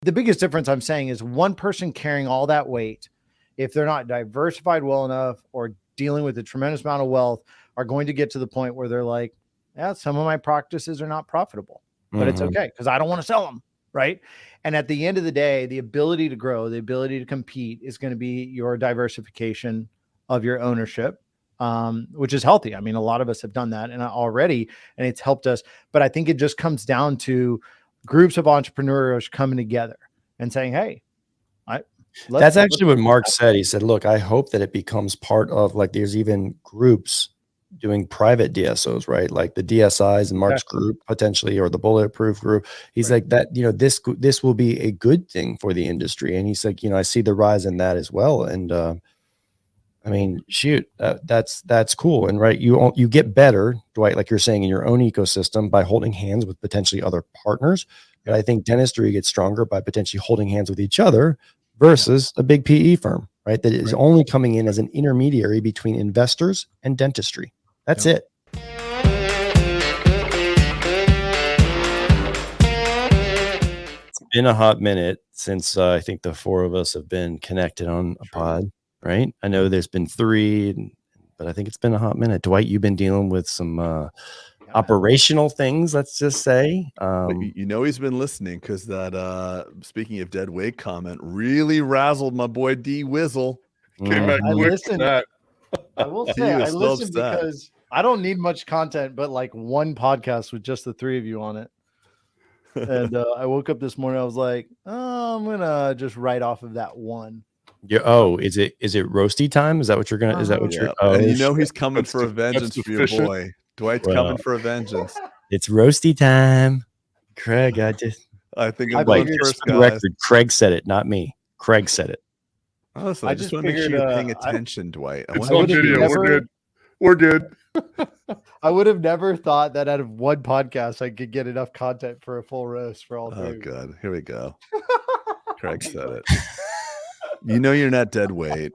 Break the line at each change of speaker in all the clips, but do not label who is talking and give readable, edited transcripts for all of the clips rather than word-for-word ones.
the biggest difference I'm saying is one person carrying all that weight, if they're not diversified well enough or dealing with a tremendous amount of wealth, are going to get to the point where they're like, yeah, some of my practices are not profitable, but it's okay because I don't want to sell them. Right. And at the end of the day, the ability to grow, the ability to compete is going to be your diversification of your ownership, which is healthy. I mean, a lot of us have done that and it's helped us. But I think it just comes down to groups of entrepreneurs coming together and saying, hey,
that's actually what Mark said. He said, look, I hope that it becomes part of, like, there's even groups doing private DSOs, right? Like the DSIs and Mark's group potentially, or the Bulletproof group. He's like that, this will be a good thing for the industry. And he's like, I see the rise in that as well. And, I mean, shoot, that's cool. And right. You get better, Dwight, like you're saying, in your own ecosystem by holding hands with potentially other partners. But I think dentistry gets stronger by potentially holding hands with each other versus a big PE firm, right? That is only coming in as an intermediary between investors and dentistry. That's it. It's been a hot minute since I think the four of us have been connected on a pod, right? I know there's been 3, but I think it's been a hot minute. Dwight, you've been dealing with some operational things, let's just say.
He's been listening because that speaking of dead weight comment really razzled my boy D Wizzle.
Came back quick to that.
I will say I listened because I don't need much content, but like one podcast with just the 3 of you on it. And I woke up this morning, I was like, I'm gonna just write off of that one.
Yeah. Is it roasty time? Is that what you're gonna? Is that what you're?
Oh, and he's coming for a vengeance for your boy. Dwight's coming for a vengeance.
It's roasty time. Craig, I
think I'm going first, guys.
Record, Craig said it, not me. Craig said it.
Oh, listen, I just want to make sure you're paying attention, Dwight.
It's on video. We're good.
I would have never thought that out of one podcast I could get enough content for a full roast for all 3.
Oh, good. Here we go. Craig said it. You're not dead weight.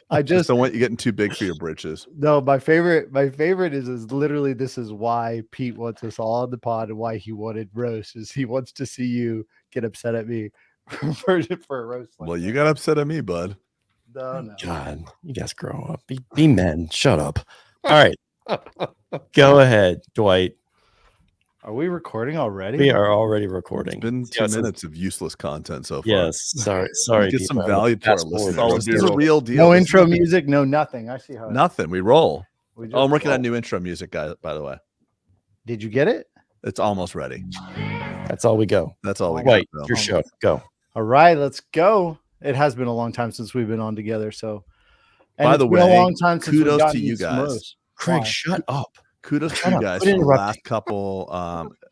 I just don't want you getting too big for your britches.
No, my favorite is literally, this is why Pete wants us all on the pod and why he wanted roast, is he wants to see you get upset at me for a roast.
Well, you got upset at me, bud.
No.
God, you guys grow up. Be men. Shut up. All right. Go ahead, Dwight.
Are we recording already?
We are already recording.
It's been 2 minutes of useless content so far.
Yes. Sorry.
Get some value to our listeners. This is a real deal.
No intro music, no nothing. I see how
nothing. We roll. I'm working on new intro music, guys, by the way.
Did you get it?
It's almost ready.
That's all we go.
That's all we got.
Right. Your show. Go.
All right, let's go. It has been a long time since we've been on together. So,
by the way,
a long time since
kudos to you guys.
Craig, shut up.
Kudos to you guys for the last couple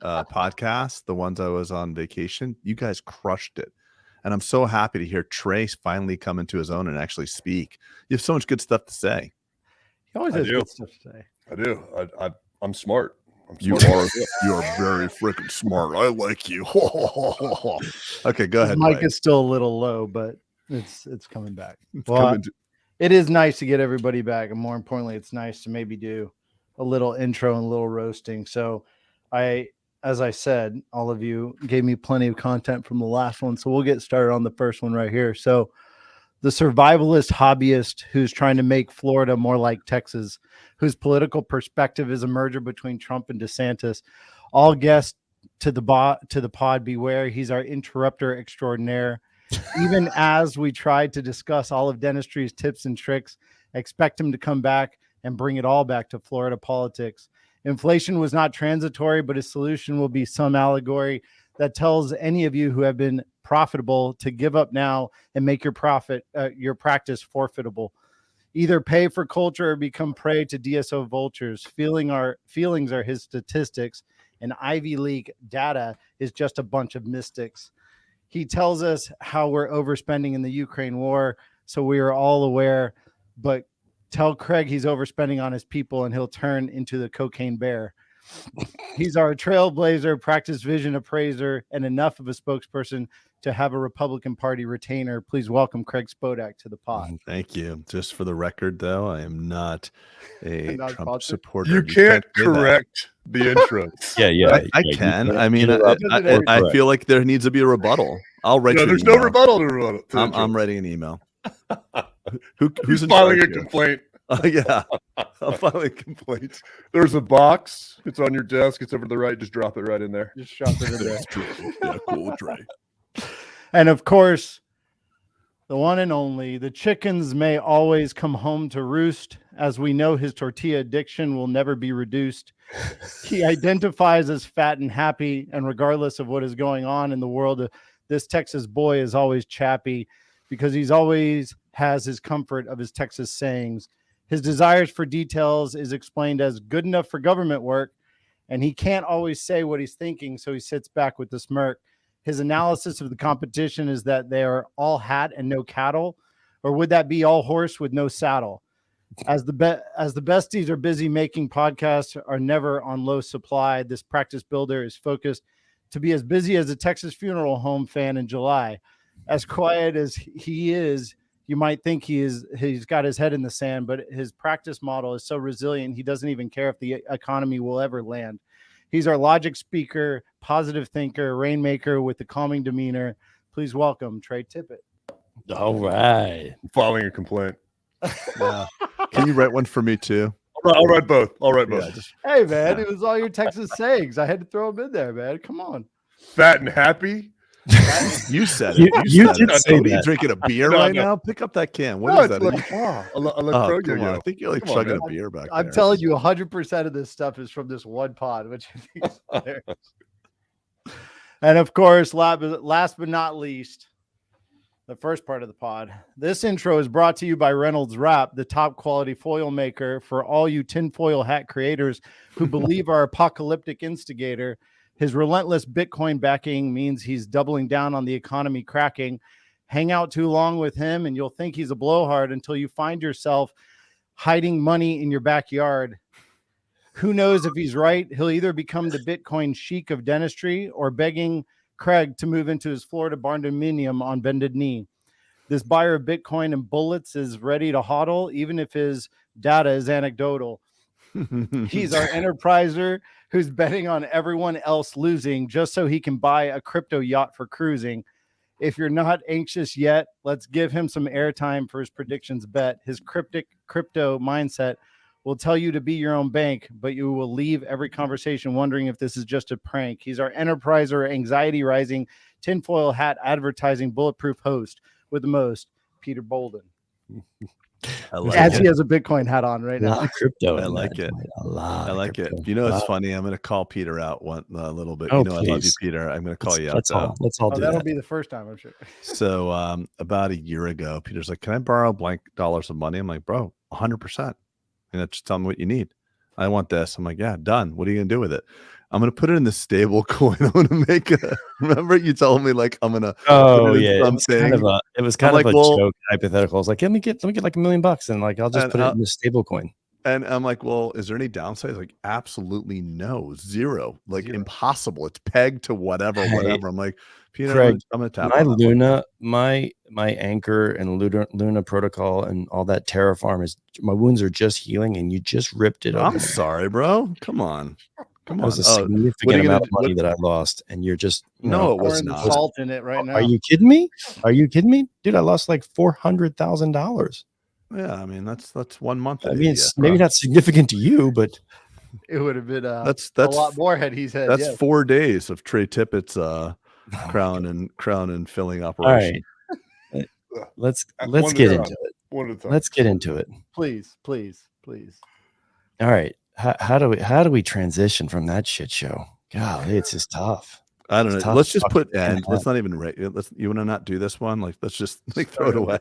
podcasts, the ones I was on vacation. You guys crushed it. And I'm so happy to hear Trey finally come into his own and actually speak. You have so much good stuff to say.
He always has good stuff to say.
I do. I'm smart.
You are very freaking smart. I like you. Okay, go ahead.
Mike is still a little low, but it's coming back. It is nice to get everybody back. And more importantly, it's nice to maybe do a little intro and a little roasting. So as I said, all of you gave me plenty of content from the last one. So we'll get started on the first one right here. So the survivalist hobbyist who's trying to make Florida more like Texas, whose political perspective is a merger between Trump and DeSantis. All guests to the pod, beware. He's our interrupter extraordinaire. Even as we tried to discuss all of dentistry's tips and tricks, expect him to come back and bring it all back to Florida politics. Inflation was not transitory, but his solution will be some allegory that tells any of you who have been profitable to give up now and make your practice forfeitable. Either pay for culture or become prey to DSO vultures. Feelings are his statistics, and Ivy League data is just a bunch of mystics. He tells us how we're overspending in the Ukraine war, so we are all aware, but tell Craig he's overspending on his people and he'll turn into the cocaine bear. He's our trailblazer, practice vision appraiser, and enough of a spokesperson to have a Republican Party retainer. Please welcome Craig Spodak to the pod.
Thank you. Just for the record, though, I am not a Trump supporter.
You can't correct the intro.
I can. I mean, I feel like there needs to be a rebuttal. I'll write. No,
there's no rebuttal to rebuttal.
I'm writing an email.
Who's filing a complaint?
Yeah, I'm filing a complaint.
There's a box. It's on your desk. It's over to the right. Just drop it right in there.
Just drop it in there.
Yeah, cool, Trey.
And of course, the one and only, the chickens may always come home to roost. As we know, his tortilla addiction will never be reduced. He identifies as fat and happy, and regardless of what is going on in the world, this Texas boy is always chappy because he's always has his comfort of his Texas sayings. His desires for details is explained as good enough for government work, and he can't always say what he's thinking, so he sits back with the smirk. His analysis of the competition is that they are all hat and no cattle, or would that be all horse with no saddle? As the besties are busy making podcasts are never on low supply, this practice builder is focused to be as busy as a Texas funeral home fan in July. As quiet as he is, you might think he's got his head in the sand, but his practice model is so resilient, he doesn't even care if the economy will ever land. He's our logic speaker, positive thinker, rainmaker with a calming demeanor. Please welcome Trey Tippit.
All right.
I'm filing a complaint.
Yeah. Can you write one for me too?
I'll write both. Yeah,
hey, man, it was all your Texas sayings. I had to throw them in there, man. Come on.
Fat and happy.
You said it.
You did say that.
You drinking a beer right now? Pick up that can. What is that?
I
think you're like chugging a beer back there.
I'm telling you, 100% of this stuff is from this one pod, which I think is hilarious. And of course, last but not least, the first part of the pod. This intro is brought to you by Reynolds Wrap, the top quality foil maker for all you tinfoil hat creators who believe our apocalyptic instigator. His relentless Bitcoin backing means he's doubling down on the economy cracking. Hang out too long with him and you'll think he's a blowhard until you find yourself hiding money in your backyard. Who knows if he's right? He'll either become the Bitcoin chic of dentistry or begging Craig to move into his Florida barndominium on bended knee. This buyer of Bitcoin and bullets is ready to hodl, even if his data is anecdotal. He's our enterpriser who's betting on everyone else losing just so he can buy a crypto yacht for cruising. If you're not anxious yet, let's give him some airtime for his predictions bet. His cryptic crypto mindset will tell you to be your own bank, but you will leave every conversation wondering if this is just a prank. He's our enterpriser, anxiety rising, tinfoil hat advertising bulletproof host with the most, Peter Boulden. As he has a Bitcoin hat on right now.
Crypto.
I like it. I like it. You know, it's funny. I'm going to call Peter out a little bit.
Oh,
you know, I love you, Peter. I'm going to call you out.
Let's all do
that'll
that.
Be the first time, I'm sure.
So about a year ago, Peter's like, can I borrow blank dollars of money? I'm like, bro, 100%. And just tell me what you need. I want this. I'm like, yeah, done. What are you going to do with it? I'm going to put it in the stable coin. I'm going to make remember you told me like, I'm going to,
it was kind of a joke hypothetical. I was like, let me get like $1 million and like, I'll just put it in the stable coin.
And I'm like, well, is there any downside? Like, absolutely no, zero, like impossible. It's pegged to whatever. I'm like, Peter,
Craig,
I'm going to tap
my Luna, my Anchor and Luna protocol and all that Terraform my wounds are just healing and you just ripped it up.
I'm sorry, bro. Come on.
That was a significant amount of money that I lost, and you're just
it was not
salt in it right now.
Are you kidding me? Dude? I lost like $400,000.
Yeah, I mean that's 1 month.
I mean, it's maybe not significant to you, but
it would have been
that's
a lot more had he said.
That's 4 days of Trey Tippit's crown and filling operation.
All right, let's get into it. Let's get into it.
Please.
All right. How do we transition from that shit show? Golly, it's just tough.
I don't know. Let's just put end. Let's not even rate. You want to not do this one? Like, let's just throw it away.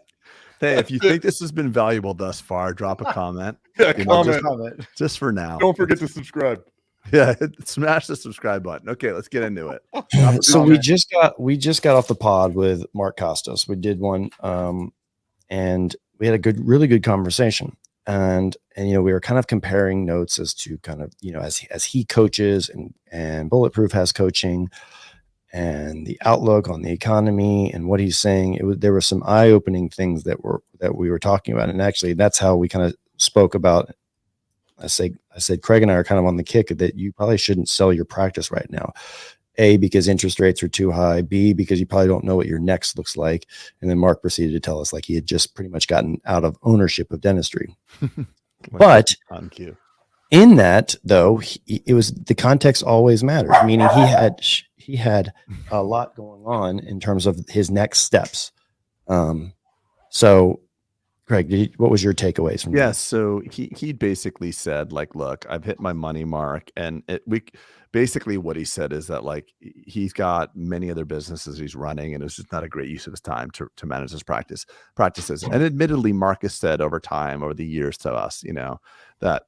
Hey, if you think this has been valuable thus far, drop a comment.
Comment.
Just for now.
Don't forget to subscribe.
Yeah, smash the subscribe button. Okay, let's get into it.
So we just got off the pod with Mark Costas. We did one, and we had a really good conversation. and we were kind of comparing notes as to kind of, as he coaches and Bulletproof has coaching and the outlook on the economy and what he's saying. There were some eye-opening things that we were talking about. And actually that's how we kind of spoke about, I said, Craig and I are kind of on the kick that you probably shouldn't sell your practice right now. A, because interest rates are too high. B, because you probably don't know what your next looks like. And then Mark proceeded to tell us like he had just pretty much gotten out of ownership of dentistry. But
on cue.
In that, though, it was the context always matters, meaning he had a lot going on in terms of his next steps. So, Craig, what was your takeaways from that?
So he basically said, like, look, I've hit my money mark, and basically what he said is that, like, he's got many other businesses he's running, and it's just not a great use of his time to manage his practices. And admittedly, Marcus said over the years to us, that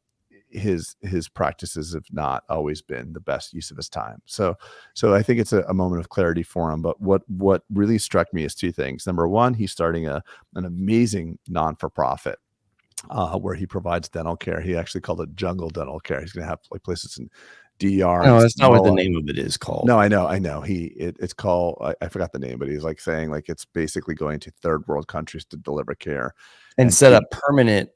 his practices have not always been the best use of his time. So I think it's a moment of clarity for him. But what really struck me is two things. Number one, he's starting an amazing non-for-profit where he provides dental care. He actually called it Jungle Dental Care. He's going to have like places in DR.
No, that's not what the name of it is called.
No, I know. It's called, I forgot the name, but he's like saying like it's basically going to third world countries to deliver care
and set up permanent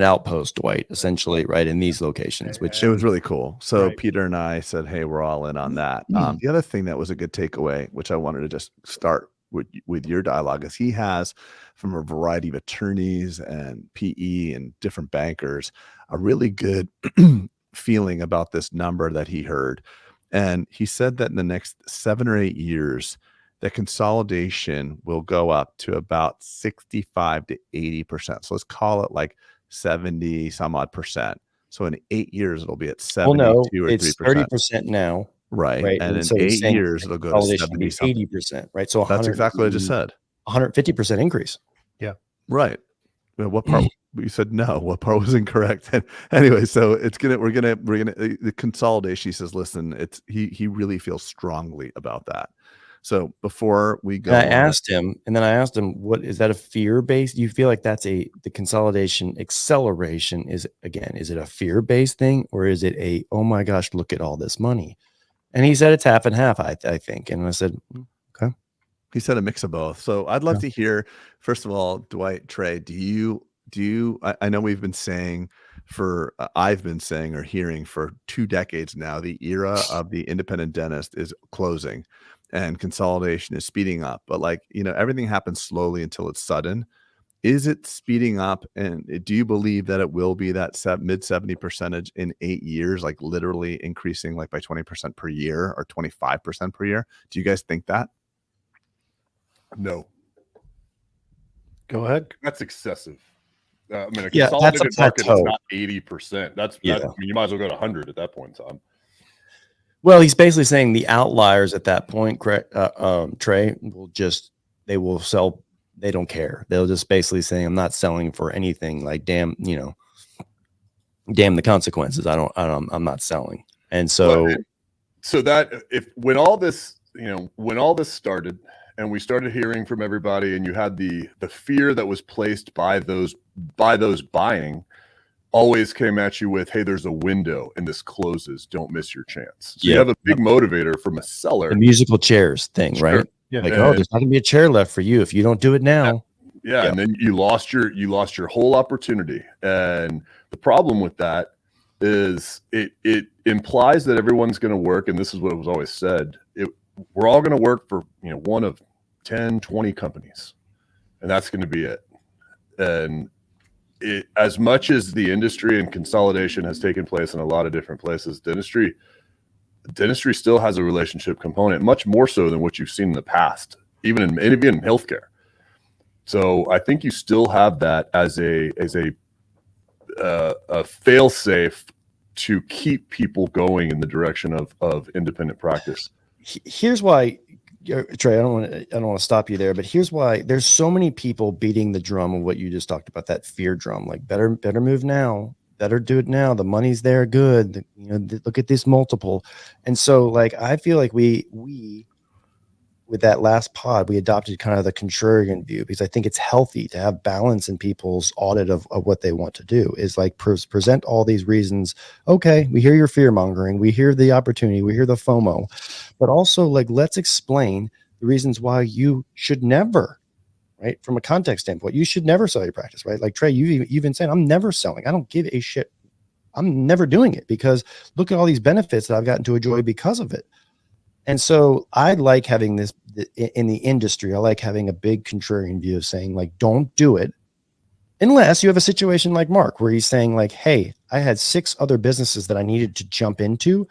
outpost, Dwight, essentially, right, in these locations, which
it was really cool. So
right.
Peter and I said, hey, we're all in on that. The other thing that was a good takeaway, which I wanted to just start with your dialogue, is he has, from a variety of attorneys and PE and different bankers, a really good feeling about this number that he heard. And he said that in the next 7 or 8 years, the consolidation will go up to about 65 to 80%. So let's call it like 70 some odd percent. So in 8 years, it'll be at 72 or 3%.
It's 30% now.
Right. And in 8 years, it'll go to 70
80%. Right. So
that's exactly what I just said.
150% increase.
Yeah.
Right. Well, what part? You said no. What part was incorrect? And anyway, so we're gonna the consolidation. He says, listen, he really feels strongly about that. So before we go,
I asked him, what is that a fear based? Do you feel like that's the consolidation acceleration is it a fear based thing, or is it oh my gosh, look at all this money? And he said it's half and half, I think. And I said, okay.
He said a mix of both. So I'd love to hear, first of all, Dwight, Trey, do you, I know we've been saying I've been saying or hearing for 2 decades now, the era of the independent dentist is closing and consolidation is speeding up. But like, everything happens slowly until it's sudden. Is it speeding up? And do you believe that it will be that mid 70% in 8 years, like literally increasing like by 20% per year or 25% per year? Do you guys think that?
No.
Go ahead.
That's excessive. I mean, a
that's
consolidated market is not 80%. I mean, you might as well go to 100 at that point in time.
Well, he's basically saying the outliers at that point, Trey, they will sell. They don't care. They'll just basically say, I'm not selling for anything. Like, damn the consequences. I'm not selling. And so
that when all this started and we started hearing from everybody, and you had the fear that was placed by those buying always came at you with, hey, there's a window and this closes, don't miss your chance. So you have a big motivator from a seller.
The musical chairs thing, right?
Yeah.
Like, there's not gonna be a chair left for you if you don't do it now.
Yeah. And then you lost your whole opportunity. And the problem with that is it implies that everyone's going to work. And this is what was always said. We're all going to work for, one of 10, 20 companies, and that's going to be it. And as much as the industry and consolidation has taken place in a lot of different places, dentistry still has a relationship component, much more so than what you've seen in the past, even in healthcare. So I think you still have that as a fail safe to keep people going in the direction of independent practice.
Here's why, Trey, I don't want to stop you there, but here's why there's so many people beating the drum of what you just talked about, that fear drum, like better move now, better do it now. The money's there. Good. Look at this multiple. And so like, I feel like we with that last pod, we adopted kind of the contrarian view, because I think it's healthy to have balance in people's audit of what they want to do, is like present all these reasons. Okay, we hear your fear mongering, we hear the opportunity, we hear the FOMO, but also like, let's explain the reasons why you should never, right? From a context standpoint, you should never sell your practice, right? Like Trey, you even saying, I'm never selling. I don't give a shit. I'm never doing it because look at all these benefits that I've gotten to enjoy because of it. And so I like having this in the industry. I like having a big contrarian view of saying, like, don't do it unless you have a situation like Mark, where he's saying like, hey, I had 6 other businesses that I needed to jump into.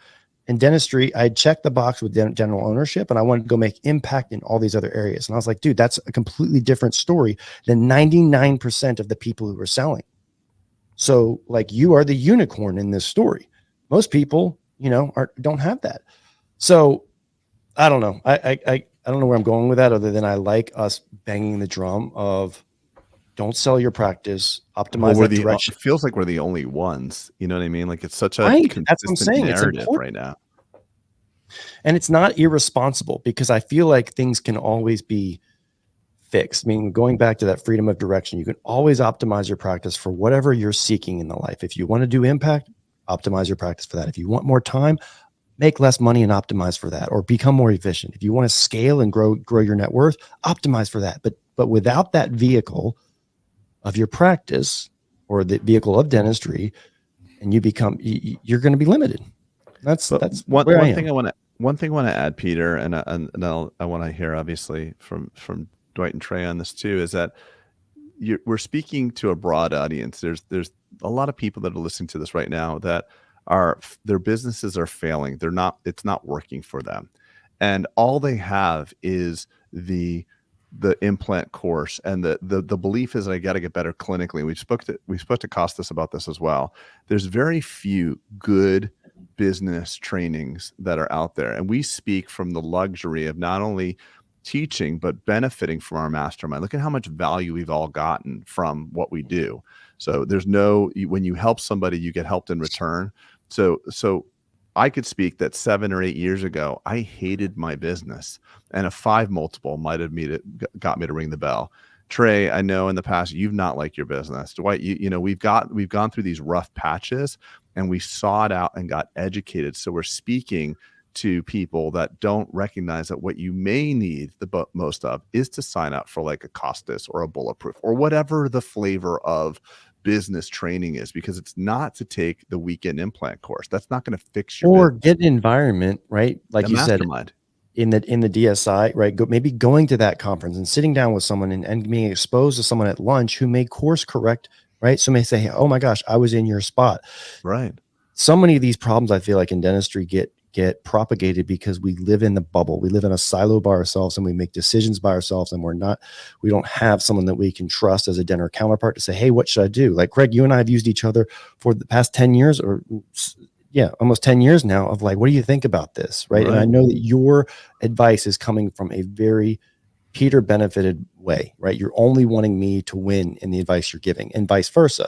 In dentistry, I checked the box with general ownership, and I wanted to go make impact in all these other areas. And I was like, dude, that's a completely different story than 99% of the people who are selling. So like, you are the unicorn in this story. Most people, don't have that. So I don't know. I don't know where I'm going with that, other than I like us banging the drum of don't sell your practice, optimize that direction.
It feels like we're the only ones. You know what I mean? Like, it's such a
consistent
narrative right now.
And it's not irresponsible, because I feel like things can always be fixed. I mean, going back to that freedom of direction, you can always optimize your practice for whatever you're seeking in the life. If you want to do impact, optimize your practice for that. If you want more time, make less money and optimize for that, or become more efficient. If you want to scale and grow your net worth, optimize for that. But without that vehicle of your practice, or the vehicle of dentistry, and you're going to be limited. That's one thing I
want to add, Peter, and I want to hear obviously from Dwight and Trey on this too, is that we're speaking to a broad audience. There's a lot of people that are listening to this right now that their businesses are failing. It's not working for them. And all they have is the implant course. And the belief is, I got to get better clinically. We spoke to Costas about this as well. There's very few good business trainings that are out there. And we speak from the luxury of not only teaching, but benefiting from our mastermind. Look at how much value we've all gotten from what we do. So when you help somebody, you get helped in return. So I could speak that 7 or 8 years ago, I hated my business, and a 5 multiple might have got me to ring the bell. Trey, I know in the past you've not liked your business. Dwight, we've gone through these rough patches, and we sought out and got educated. So we're speaking to people that don't recognize that what you may need the most of is to sign up for like a Costas or a Bulletproof or whatever the flavor of business training is, because it's not to take the weekend implant course. That's not going to fix your business.
Get an environment, right? Like you said, in the DSI, right? Maybe going to that conference and sitting down with someone and being exposed to someone at lunch who may course correct, right? So may say, oh my gosh, I was in your spot.
Right.
So many of these problems I feel like in dentistry get propagated because we live in the bubble. We live in a silo by ourselves, and we make decisions by ourselves, and we don't have someone that we can trust as a dental counterpart to say, hey, what should I do? Like Craig, you and I have used each other for the past 10 years almost 10 years now, of like, what do you think about this? Right. And I know that your advice is coming from a very Peter benefited way, right? You're only wanting me to win in the advice you're giving, and vice versa.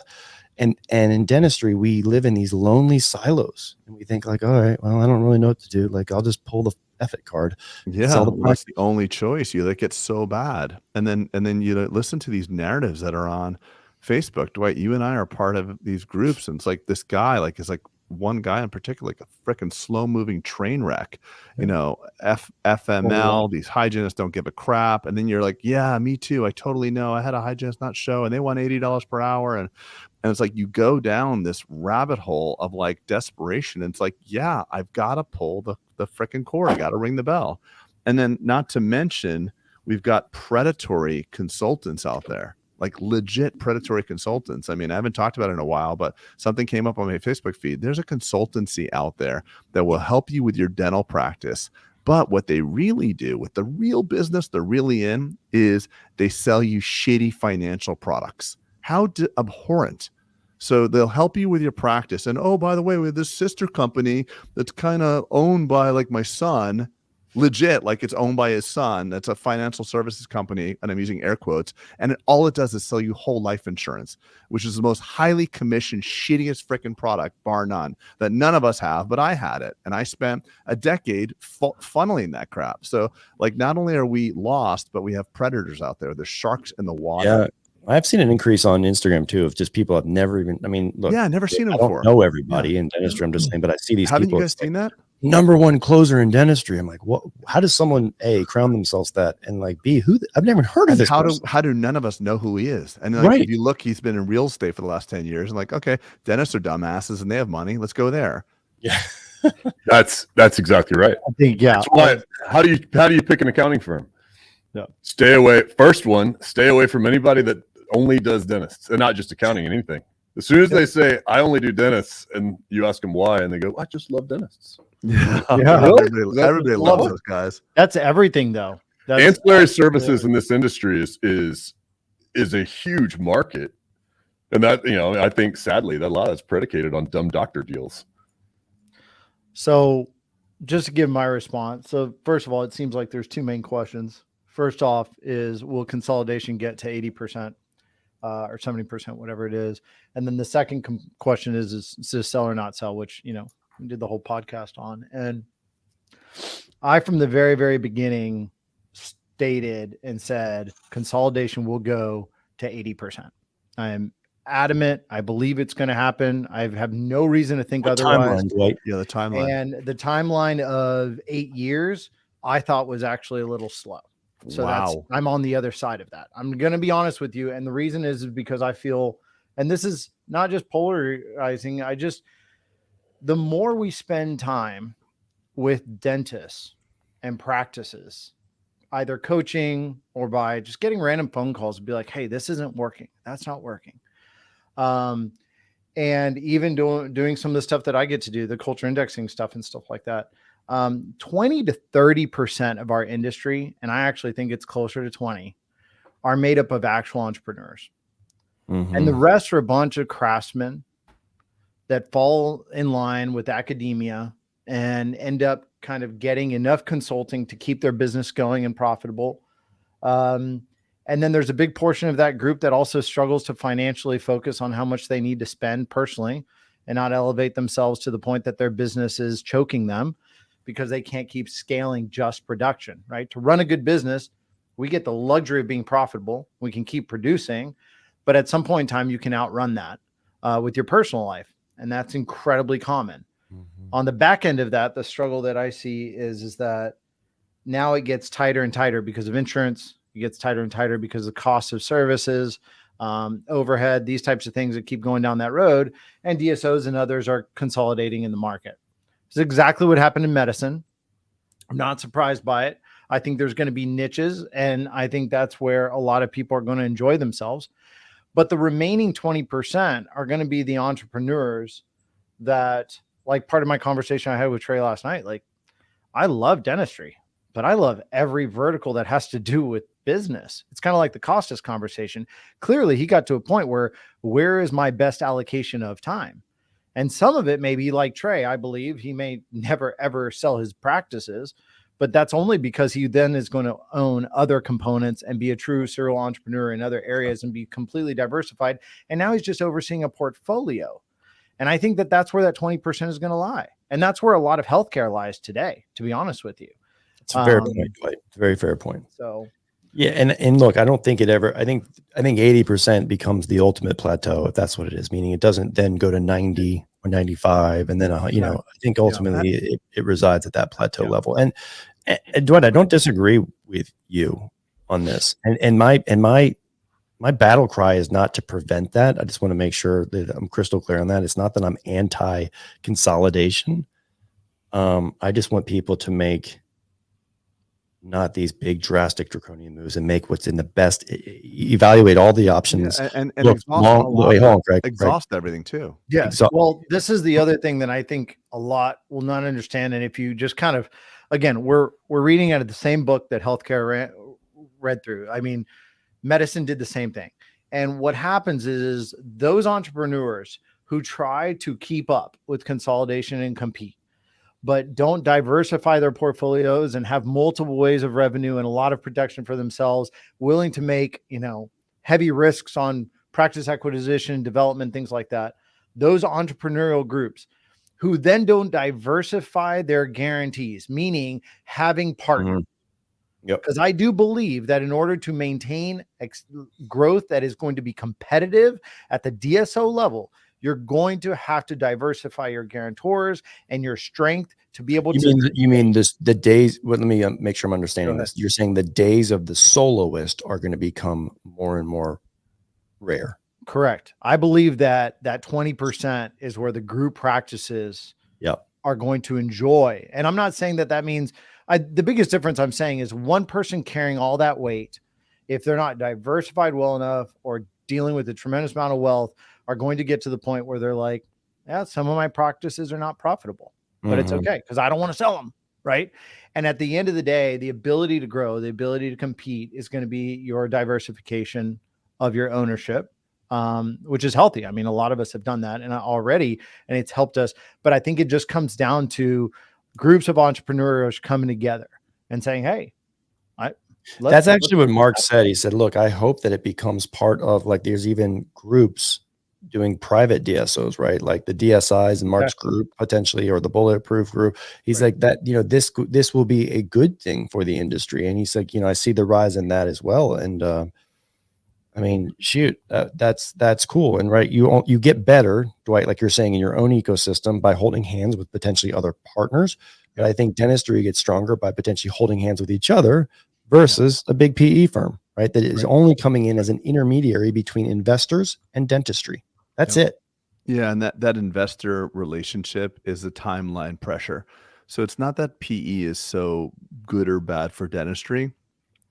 And in dentistry, we live in these lonely silos, and we think like, all right, well, I don't really know what to do. Like, I'll just pull the F-it card.
Yeah, that's the only choice. That gets so bad. And then you listen to these narratives that are on Facebook. Dwight, you and I are part of these groups, and it's like this guy, is like one guy in particular, like a freaking slow moving train wreck, FML, these hygienists don't give a crap. And then you're like, yeah, me too. I totally know. I had a hygienist not show, and they want $80 per hour. And it's like, you go down this rabbit hole of like desperation. And it's like, yeah, I've got to pull the freaking cord. I got to ring the bell. And then not to mention, we've got predatory consultants out there. Like legit predatory consultants. I mean, I haven't talked about it in a while, but something came up on my Facebook feed. There's a consultancy out there that will help you with your dental practice. But what they really do with the real business they're really in is they sell you shitty financial products. How abhorrent. So they'll help you with your practice. And, oh, by the way, we have this sister company that's kind of owned by like my son. legit, like it's owned by his son. That's a financial services company, and I'm using air quotes. And all it does is sell you whole life insurance, which is the most highly commissioned, shittiest freaking product, bar none, that none of us have. But I had it, and I spent a decade funneling that crap. So, like, not only are we lost, but we have predators out there. There's sharks in the water.
Yeah. I've seen an increase on Instagram too of just people I've never even. I mean, look,
yeah, never seen them
I
before.
don't know everybody in dentistry. I'm just saying, but I see these
Haven't
people.
You guys seen that?
#1 closer in dentistry. I'm like, what? How does someone A, crown themselves that, and like B, who? I've never heard of this.
How do none of us know who he is? And like, if you look, he's been in real estate for the last 10 years. And like, okay, dentists are dumbasses and they have money. Let's go there.
Yeah,
that's exactly right.
I think
How do you pick an accounting firm?
Yeah.
Stay away. First one, stay away from anybody that only does dentists, and not just accounting and anything. As soon as they say, I only do dentists, and you ask them why, and they go, I just love dentists.
Yeah.
Everybody loves those guys.
That's everything, though.
Ancillary services in this industry is a huge market. And that, I think sadly that a lot is predicated on dumb doctor deals.
So just to give my response. So first of all, it seems like there's two main questions. First off is, will consolidation get to 80%? Or 70%, whatever it is. And then the second question is to sell or not sell, which, we did the whole podcast on. And I, from the very, very beginning, stated and said, consolidation will go to 80%. I'm adamant. I believe it's going to happen. I have no reason to think otherwise.
Timeline,
yeah, the timeline.
And the timeline of 8 years, I thought was actually a little slow. So I'm on the other side of that. I'm going to be honest with you. And the reason is because I feel, and this is not just polarizing. The more we spend time with dentists and practices, either coaching or by just getting random phone calls and be like, hey, this isn't working. That's not working. And even doing some of the stuff that I get to do, the culture indexing stuff and stuff like that. 20 to 30% of our industry, and I actually think it's closer to 20, are made up of actual entrepreneurs. Mm-hmm. And the rest are a bunch of craftsmen that fall in line with academia and end up kind of getting enough consulting to keep their business going and profitable. And then there's a big portion of that group that also struggles to financially focus on how much they need to spend personally and not elevate themselves to the point that their business is choking them, because they can't keep scaling just production, right? To run a good business, we get the luxury of being profitable. We can keep producing, but at some point in time, you can outrun that with your personal life. And that's incredibly common. Mm-hmm. On the back end of that, the struggle that I see is that now it gets tighter and tighter because of insurance. It gets tighter and tighter because of the cost of services, overhead, these types of things that keep going down that road. And DSOs and others are consolidating in the market. It's exactly what happened in medicine. I'm not surprised by it. I think there's going to be niches, and I think that's where a lot of people are going to enjoy themselves. But the remaining 20% are going to be the entrepreneurs that, like part of my conversation I had with Trey last night, like, I love dentistry, but I love every vertical that has to do with business. It's kind of like the Costas conversation. Clearly, he got to a point where is my best allocation of time? And some of it may be like Trey. I believe he may never, ever sell his practices, but that's only because he then is going to own other components and be a true serial entrepreneur in other areas and be completely diversified. And now he's just overseeing a portfolio. And I think that that's where that 20% is going to lie. And that's where a lot of healthcare lies today, to be honest with you.
It's a fair point, Dwight. It's a very fair point.
So,
yeah, and look, I don't think it ever. I think 80% becomes the ultimate plateau, if that's what it is. Meaning, it doesn't then go to 90 or 95, and then I think ultimately it resides at that plateau level. And Dwight, I don't disagree with you on this. And my battle cry is not to prevent that. I just want to make sure that I'm crystal clear on that. It's not that I'm anti-consolidation. I just want people to make not these big drastic draconian moves and make what's in the best, evaluate all the options.
Yeah, and exhaust everything too.
Yeah. Well, this is the other thing that I think a lot will not understand. And if you just kind of, again, we're reading out of the same book that healthcare read through. I mean, medicine did the same thing. And what happens is those entrepreneurs who try to keep up with consolidation and compete but don't diversify their portfolios and have multiple ways of revenue and a lot of protection for themselves, willing to make, heavy risks on practice acquisition, development, things like that. Those entrepreneurial groups who then don't diversify their guarantees, meaning having partners. Because I do believe that in order to maintain growth that is going to be competitive at the DSO level, you're going to have to diversify your guarantors and your strength to be able to.
You mean the days? Well, let me make sure I'm understanding this. You're saying the days of the soloist are going to become more and more rare.
Correct. I believe that 20% is where the group practices are going to enjoy. And I'm not saying that means the biggest difference I'm saying is one person carrying all that weight, if they're not diversified well enough or dealing with a tremendous amount of wealth, are going to get to the point where they're like, yeah, some of my practices are not profitable, but it's okay because I don't want to sell them. Right. And at the end of the day, the ability to grow, the ability to compete is going to be your diversification of your ownership, which is healthy. I mean, a lot of us have done that and it's helped us. But I think it just comes down to groups of entrepreneurs coming together and saying, hey,
that's actually what Mark said. He said, look, I hope that it becomes part of, like, there's even groups doing private DSOs, right? Like the DSIs and Mark's group potentially, or the Bulletproof group. He's like that, this will be a good thing for the industry. And he's like, I see the rise in that as well. And, I mean, shoot, that's cool. And right. You get better, Dwight, like you're saying, in your own ecosystem by holding hands with potentially other partners. But I think dentistry gets stronger by potentially holding hands with each other versus a big PE firm, right? That is only coming in as an intermediary between investors and dentistry. That's it.
Yeah. And that investor relationship is the timeline pressure. So it's not that PE is so good or bad for dentistry.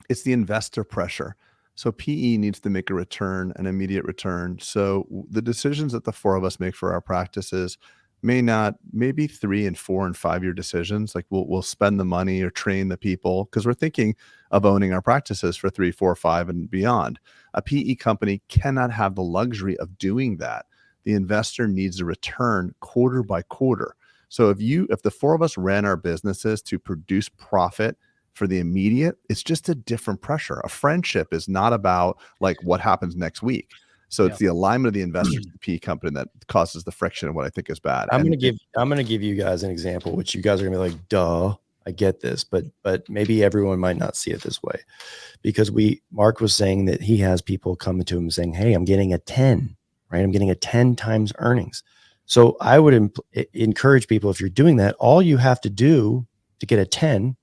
It's the investor pressure. So PE needs to make a return, an immediate return. So the decisions that the four of us make for our practices maybe 3 and 4 and 5 year decisions. Like we'll spend the money or train the people because we're thinking of owning our practices for 3, 4, 5 and beyond. A PE company cannot have the luxury of doing that. The investor needs a return quarter by quarter. So if the four of us ran our businesses to produce profit for the immediate, it's just a different pressure. A friendship is not about like what happens next week. So it's the alignment of the investors to the PE company that causes the friction of what I think is bad.
I'm going to give you guys an example, which you guys are going to be like, duh, I get this, but maybe everyone might not see it this way, because Mark was saying that he has people coming to him saying, hey, I'm getting a 10, right? I'm getting a 10 times earnings. So I would encourage people, if you're doing that, all you have to do to get a 10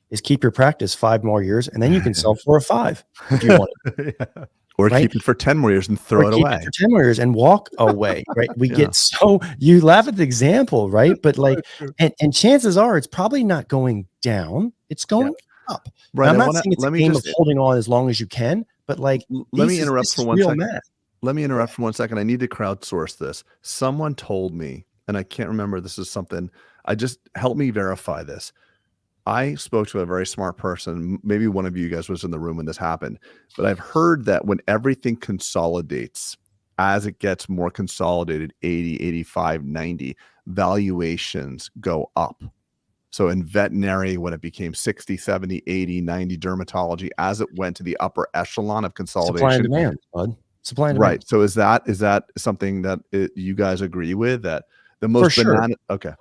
is keep your practice 5 more years, and then you can sell for a 5 if you want it.
Or keep it for 10 more years and throw it away.
For 10 more years and walk away, right? We get you laugh at the example, right? But like, and chances are it's probably not going down. It's going up. Right. I'm not saying it's a game of holding on as long as you can, but like,
let me interrupt for 1 second. Let me interrupt for 1 second. I need to crowdsource this. Someone told me, and I can't remember, this is something, help me verify this. I spoke to a very smart person. Maybe one of you guys was in the room when this happened, but I've heard that when everything consolidates, as it gets more consolidated, 80, 85, 90, valuations go up. So in veterinary, when it became 60, 70, 80, 90, dermatology, as it went to the upper echelon of consolidation.
Supply and demand, bud. Supply and demand.
Right. So is that something that you guys agree with, that the most banana? Okay.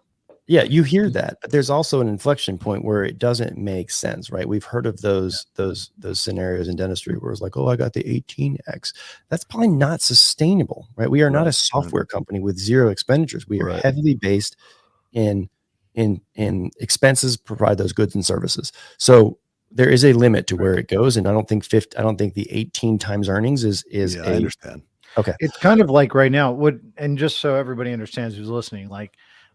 Yeah, you hear that, but there's also an inflection point where it doesn't make sense, right? We've heard of those scenarios in dentistry where it's like, oh, I got the 18x. That's probably not sustainable, right? We are not a software company with zero expenditures. We are heavily based in expenses, provide those goods and services. So there is a limit to where it goes, and I don't think the 18 times earnings is
I understand.
Okay,
it's kind of like right now. And just so everybody understands who's listening, like,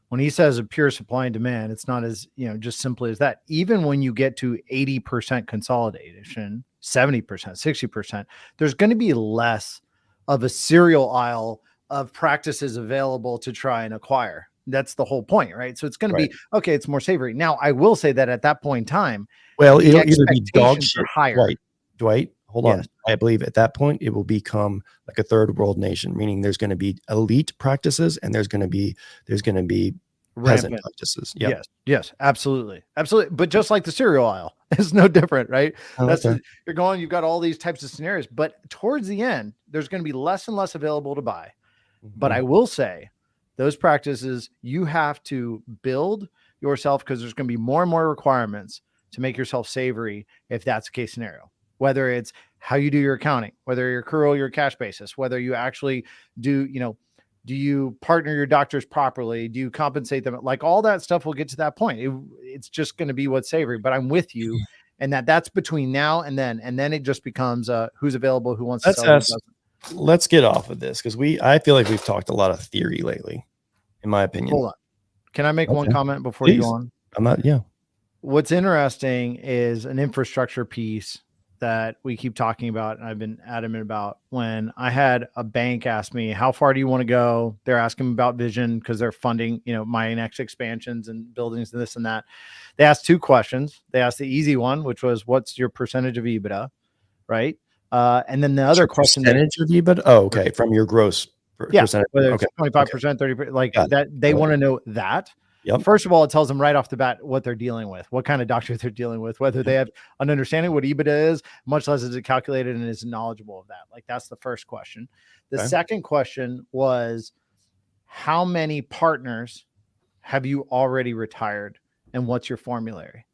when he says a pure supply and demand, it's not as, just simply as that. Even when you get to 80% consolidation, 70%, 60%, there's going to be less of a cereal aisle of practices available to try and acquire. That's the whole point, right? So it's going to be, okay, it's more savory. Now, I will say that at that point in time,
well, it'll either be dog shit.
Higher.
Dwight, hold on. I believe at that point, it will become like a third world nation, meaning there's going to be elite practices and there's going to be peasant practices. Yep.
Yes, absolutely. But just like the cereal aisle, it's no different, right? You've got all these types of scenarios, but towards the end, there's going to be less and less available to buy. But I will say those practices, you have to build yourself because there's going to be more and more requirements to make yourself savory if that's the case scenario. Whether it's how you do your accounting, whether you accrue your cash basis, whether you actually do you partner your doctors properly? Do you compensate them? Like all that stuff will get to that point. It's just going to be what's savory, but I'm with you. And that's between now and then. And then it just becomes who's available, who wants to sell.
Let's get off of this because I feel like we've talked a lot of theory lately, in my opinion.
Hold on. Can I make one comment before you go on? What's interesting is an infrastructure piece that we keep talking about, and I've been adamant about. When I had a bank ask me, how far do you want to go? They're asking me about vision because they're funding, my next expansions and buildings and this and that. They asked two questions. They asked the easy one, which was, what's your percentage of EBITDA? Right. And then the other question,
percentage of EBITDA. Oh, okay. From your gross percentage.
Whether it's 25%, 30%, like that, they want to know that.
Yep.
First of all, it tells them right off the bat what they're dealing with, what kind of doctor they're dealing with, whether they have an understanding what EBITDA is, much less is it calculated and is knowledgeable of that. Like that's the first question. The second question was, how many partners have you already retired and what's your formulary?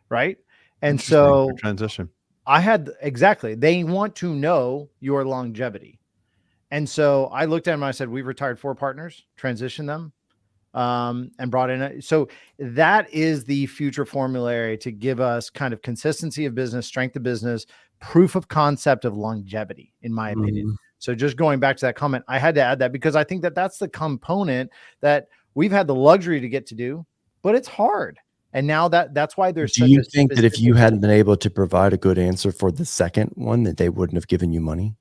Right. And so
transition.
They want to know your longevity. And so I looked at them and I said, we've retired 4 partners, transitioned them. And brought in. So that is the future formulary to give us kind of consistency of business, strength of business, proof of concept of longevity, in my opinion. So just going back to that comment, I had to add that because I think that that's the component that we've had the luxury to get to do, but it's hard. And now that's why there's.
Do you think that if you hadn't been able to provide a good answer for the second one, that they wouldn't have given you money?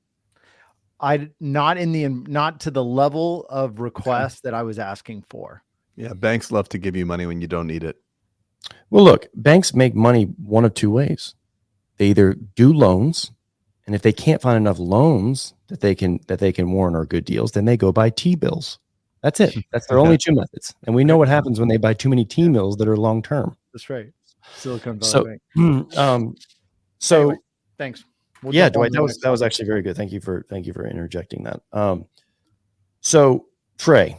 Not to the level of request that I was asking for.
Yeah, banks love to give you money when you don't need it.
Well, look, banks make money one of two ways. They either do loans, and if they can't find enough loans that they can warrant are good deals, then they go buy T-bills. That's it. That's their only two methods. And we know what happens when they buy too many T-bills that are long term.
That's right. Silicon Valley
Bank.
Anyway, thanks.
Dwight, that was actually very good. Thank you for interjecting that. So Trey,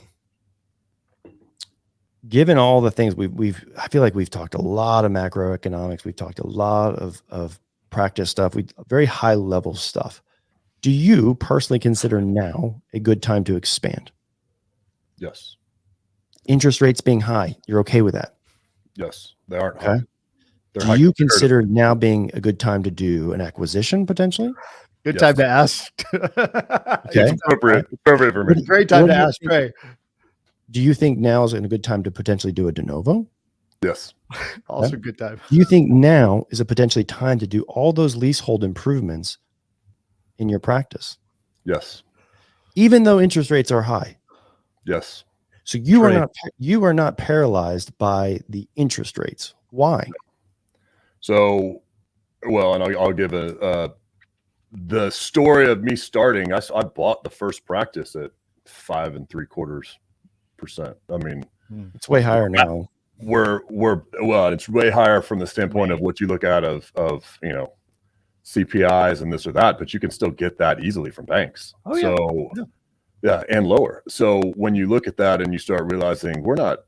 given all the things I feel like we've talked a lot of macroeconomics. We've talked a lot of practice stuff. Very high level stuff. Do you personally consider now a good time to expand?
Yes.
Interest rates being high, you're okay with that?
Yes, they aren't
high. Do you consider now being a good time to do an acquisition potentially?
Good time to ask.
Okay.
It's appropriate for me.
Great time to ask, Trey.
Do you think now is a good time to potentially do a de novo?
Yes.
Also good time.
Do you think now is a potentially time to do all those leasehold improvements in your practice?
Yes.
Even though interest rates are high?
Yes.
So you are not paralyzed by the interest rates. Why?
So, well, and I'll give the story of me starting. I bought the first practice at 5.75%. I mean,
it's way higher now.
It's way higher from the standpoint of what you look at of CPIs and this or that, but you can still get that easily from banks. Yeah, and lower. So when you look at that and you start realizing we're not,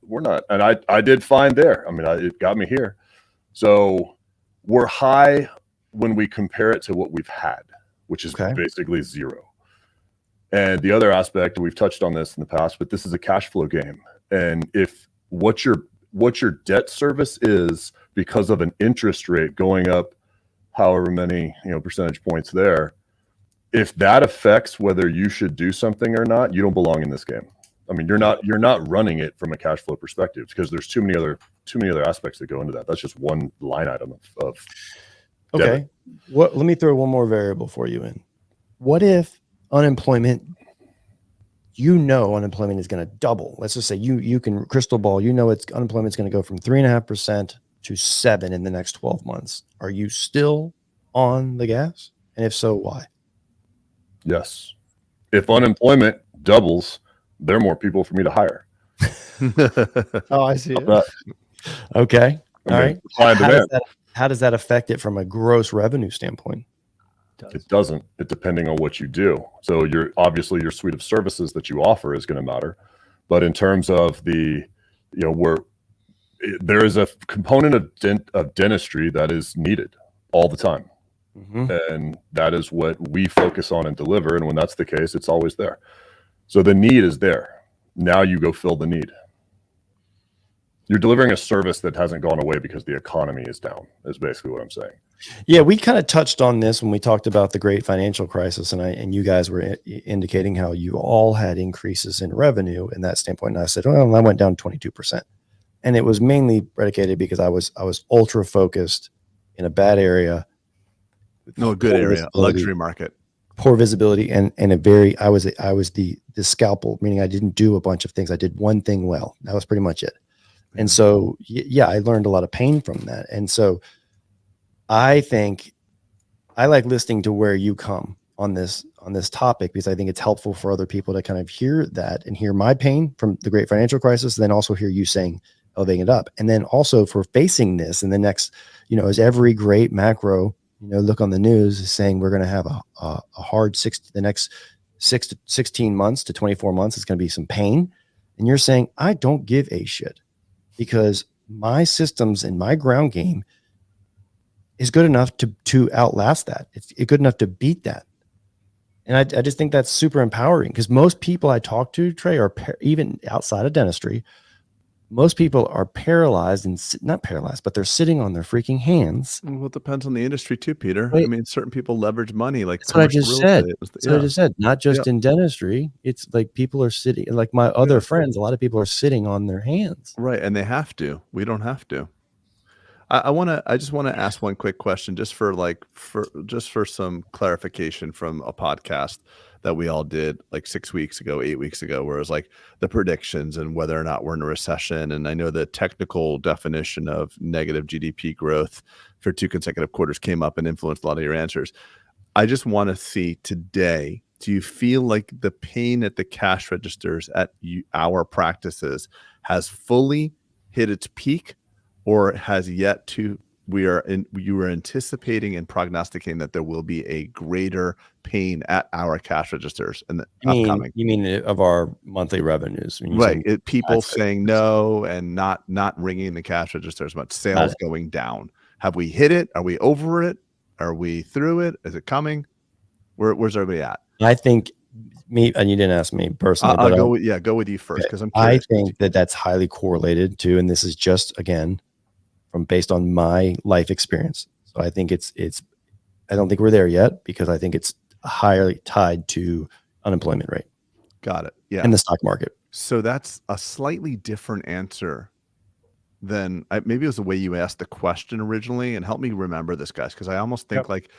and I did fine there. I mean, it got me here. So we're high when we compare it to what we've had, which is basically zero. And the other aspect, we've touched on this in the past, but this is a cash flow game. And if what your debt service is because of an interest rate going up, however many percentage points there, if that affects whether you should do something or not, you don't belong in this game. I mean, you're not running it from a cash flow perspective because there's too many other aspects that go into that. That's just one line item of
okay. Let me throw one more variable for you in. What if unemployment is going to double? Let's just say you can crystal ball, unemployment's going to go from 3.5% to 7% in the next 12 months. Are you still on the gas? And if so, why?
Yes. If unemployment doubles, there are more people for me to hire.
Oh, I see it.
Okay. All right.
How
how does that affect it from a gross revenue standpoint?
It doesn't. It depending on what you do. So obviously your suite of services that you offer is going to matter, but in terms of there is a component of dentistry that is needed all the time. Mm-hmm. And that is what we focus on and deliver. And when that's the case, it's always there. So the need is there. Now you go fill the need. You're delivering a service that hasn't gone away because the economy is down, is basically what I'm saying.
Yeah, we kind of touched on this when we talked about the great financial crisis, and you guys were indicating how you all had increases in revenue in that standpoint. And I said, well, I went down 22%. And it was mainly predicated because I was ultra focused in a bad area.
No, good area, luxury market.
Poor visibility and I was the scalpel, meaning I didn't do a bunch of things. I did one thing well. That was pretty much it. And so, yeah, I learned a lot of pain from that. And so I think I like listening to where you come on this topic, because I think it's helpful for other people to kind of hear that and hear my pain from the great financial crisis, then also hear you saying, elevating it up. And then also for facing this in the next, as every great macro, look on the news is saying we're going to have a hard the next 6 to 16 months to 24 months. It's going to be some pain. And you're saying, I don't give a shit, because my systems and my ground game is good enough to outlast that. It's good enough to beat that. And I just think that's super empowering, because most people I talk to, Trey, are even outside of dentistry, most people are paralyzed and not paralyzed, but they're sitting on their freaking hands.
Well, it depends on the industry too, Peter. Right. I mean, certain people leverage money. Like
that's what I just said. That's what I just said. Not just in dentistry. It's like people are sitting, like my other friends, a lot of people are sitting on their hands.
Right. And they have to. We don't have to. I just want to ask one quick question, just for some clarification from a podcast that we all did like 8 weeks ago, where it was like the predictions and whether or not we're in a recession. And I know the technical definition of negative GDP growth for 2 consecutive quarters came up and influenced a lot of your answers. I just want to see today, do you feel like the pain at the cash registers at our practices has fully hit its peak, or has yet to? You were anticipating and prognosticating that there will be a greater pain at our cash registers in the upcoming.
You mean of our monthly revenues,
right? People saying no and not ringing the cash register as much, sales going down. Have we hit it? Are we over it? Are we through it? Is it coming? Where's everybody at?
I think me, and you didn't ask me personally.
I'll go with you first, because I'm curious.
I think that's highly correlated to, and this is just again based on my life experience. So I think it's I don't think we're there yet, because I think it's highly tied to unemployment rate.
Got it. Yeah.
And the stock market.
So that's a slightly different answer than maybe it was the way you asked the question originally. And help me remember this, guys, because I almost think like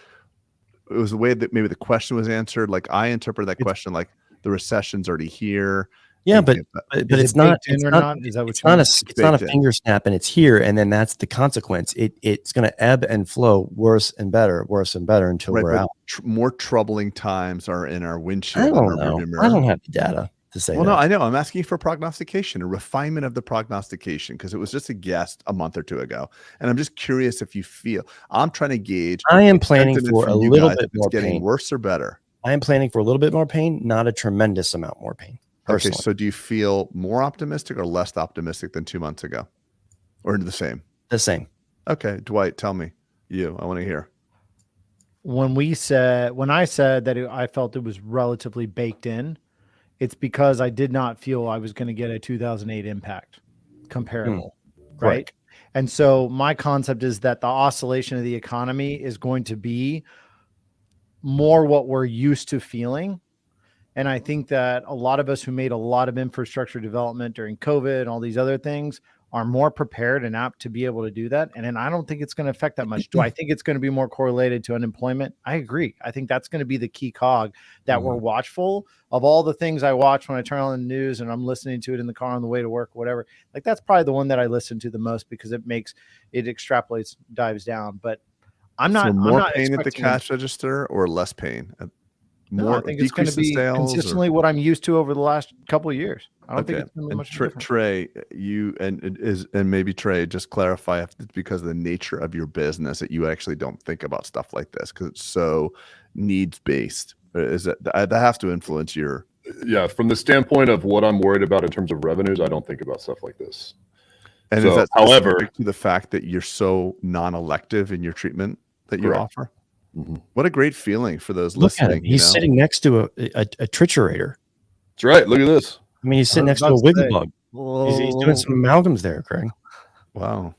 it was the way that maybe the question was answered. Like I interpreted that question like the recession's already here.
Yeah, but it's not. It's not. Is that what it's not a. It's not a finger snap, and it's here, and then that's the consequence. It's going to ebb and flow, worse and better until we're out.
More troubling times are in our windshield.
I don't know. I don't have the data to say.
Well, no, I know. I'm asking for prognostication, a refinement of the prognostication, because it was just a guess a month or two ago, and I'm just curious if you feel. I'm trying to gauge.
I am planning for a little bit more pain.
Getting worse or better?
I am planning for a little bit more pain, not a tremendous amount more pain. Personally.
Okay, so do you feel more optimistic or less optimistic than 2 months ago, or the same?
The same.
Okay, Dwight, tell me. I want to hear.
When I said that I felt it was relatively baked in, it's because I did not feel I was going to get a 2008 impact comparable, right? And so my concept is that the oscillation of the economy is going to be more what we're used to feeling. And I think that a lot of us who made a lot of infrastructure development during COVID and all these other things are more prepared and apt to be able to do that. And then I don't think it's going to affect that much. Do I think it's going to be more correlated to unemployment? I agree. I think that's going to be the key cog that we're watchful of. All the things I watch when I turn on the news and I'm listening to it in the car on the way to work, whatever, like that's probably the one that I listen to the most, because it I think it's going to be consistently what I'm used to over the last couple of years. I don't think it's going to be much different.
Trey, you and maybe Trey, just clarify if it's because of the nature of your business that you actually don't think about stuff like this because it's so needs based. Is that has to influence your?
Yeah, from the standpoint of what I'm worried about in terms of revenues, I don't think about stuff like this.
And so, is that however to the fact that you're so non-elective in your treatment that you offer? Mm-hmm. What a great feeling for those listening.
At him. He's sitting next to a triturator.
That's right. Look at this.
I mean, he's sitting next to a wiggle bug. He's doing some amalgams there, Craig.
Wow.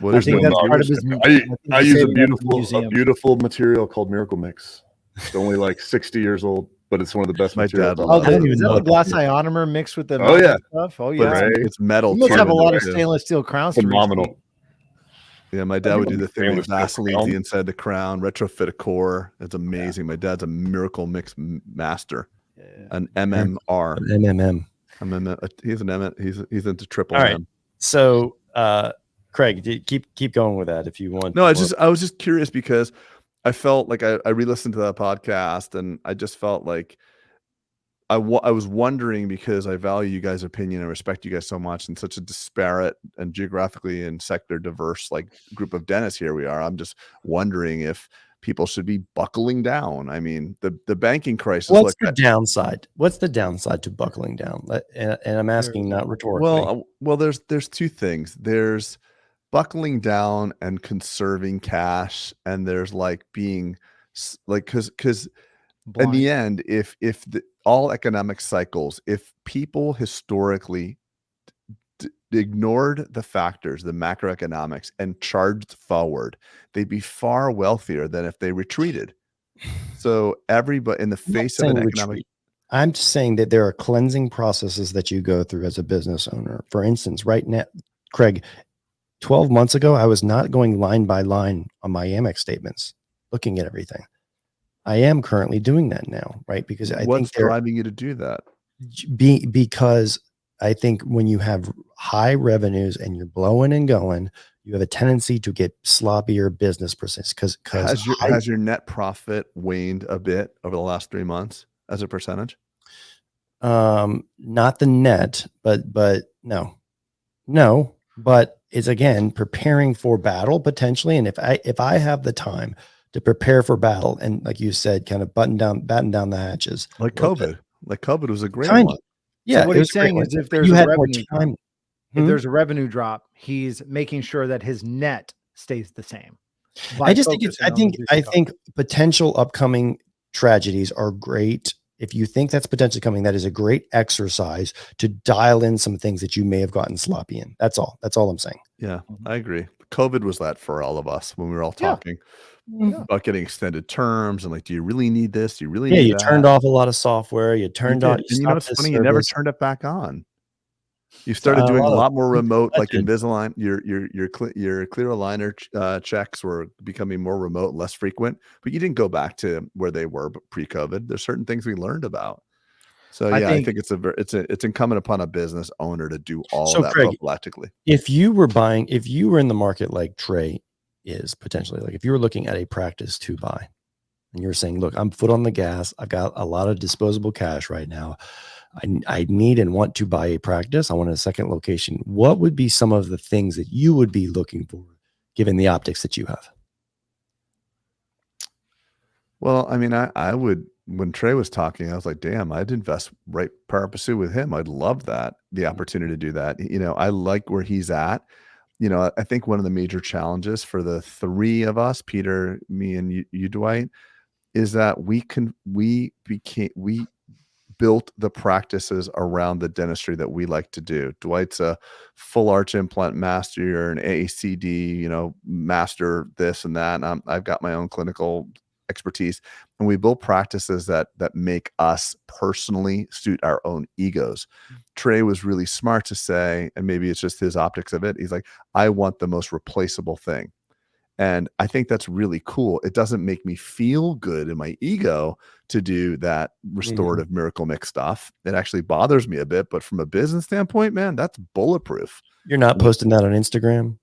I think that's part of his.
I use a beautiful material called Miracle Mix. It's only like 60 years old, but it's one of the best materials.
Is that the glass ionomer mixed with the stuff? Oh yeah,
it's metal.
You must have a lot of stainless steel crowns.
Phenomenal.
Yeah, my dad would do the thing with Vaseline inside the crown, retrofit a core. It's amazing. My dad's a Miracle Mix master, an MMR, He's an M. He's into triple M.
So, Craig, keep going with that if you want.
No, I was just curious because I felt like I re-listened to that podcast and I just felt like I was wondering because I value you guys' opinion and respect you guys so much and such a disparate and geographically and sector diverse like group of dentists here we are. I'm just wondering if people should be buckling down. I mean, the banking crisis.
What's the downside? What's the downside to buckling down? And I'm asking not rhetorically.
Well, there's two things. There's buckling down and conserving cash, and there's like being like because in the end, if all economic cycles, if people historically ignored the factors, the macroeconomics, and charged forward, they'd be far wealthier than if they retreated. So everybody in the face of an economic.
I'm just saying that there are cleansing processes that you go through as a business owner. For instance, right now, Craig, 12 months ago, I was not going line by line on my Amex statements, looking at everything. I am currently doing that now, right? Because
what's driving you to do that?
Because I think when you have high revenues and you're blowing and going, you have a tendency to get sloppier business process. Because
has your net profit waned a bit over the last 3 months as a percentage?
Not the net, but no, but it's again preparing for battle potentially. And if I have the time to prepare for battle and like you said, kind of batten down the hatches,
like COVID. Like COVID was a great one.
Yeah.
So what he's saying is if there's a revenue drop, he's making sure that his net stays the same.
I think potential upcoming tragedies are great. If you think that's potentially coming, that is a great exercise to dial in some things that you may have gotten sloppy in. That's all I'm saying.
Yeah, I agree. COVID was that for all of us when we were all talking about getting extended terms and like, do you really need this? Do you really need
you
that?
Turned off a lot of software. You turned on.
And you know what's funny? You never turned it back on. You started doing a lot more remote, like Invisalign. Your clear aligner checks were becoming more remote, less frequent. But you didn't go back to where they were pre-COVID. There's certain things we learned about. So yeah, I think it's incumbent upon a business owner to do all of that prophylactically.
If you were in the market like Trey is potentially, like if you were looking at a practice to buy, and you're saying, look, I'm foot on the gas. I've got a lot of disposable cash right now. I need and want to buy a practice. I want a second location. What would be some of the things that you would be looking for given the optics that you have?
Well, I mean, I would, when Trey was talking, I was like, damn, I'd invest right purposely with him. I'd love that, the opportunity to do that. You know, I like where he's at. You know, I think one of the major challenges for the three of us, Peter, me, and you Dwight, is that we built the practices around the dentistry that we like to do. Dwight's a full arch implant master, you're an AACD, you know, master this and that. And I've got my own clinical expertise, and we build practices that make us personally suit our own egos. Trey was really smart to say, and maybe it's just his optics of it, he's like, I want the most replaceable thing. And I think that's really cool. It doesn't make me feel good in my ego to do that restorative miracle mix stuff. It actually bothers me a bit, but from a business standpoint, man, that's bulletproof.
You're not posting that on Instagram?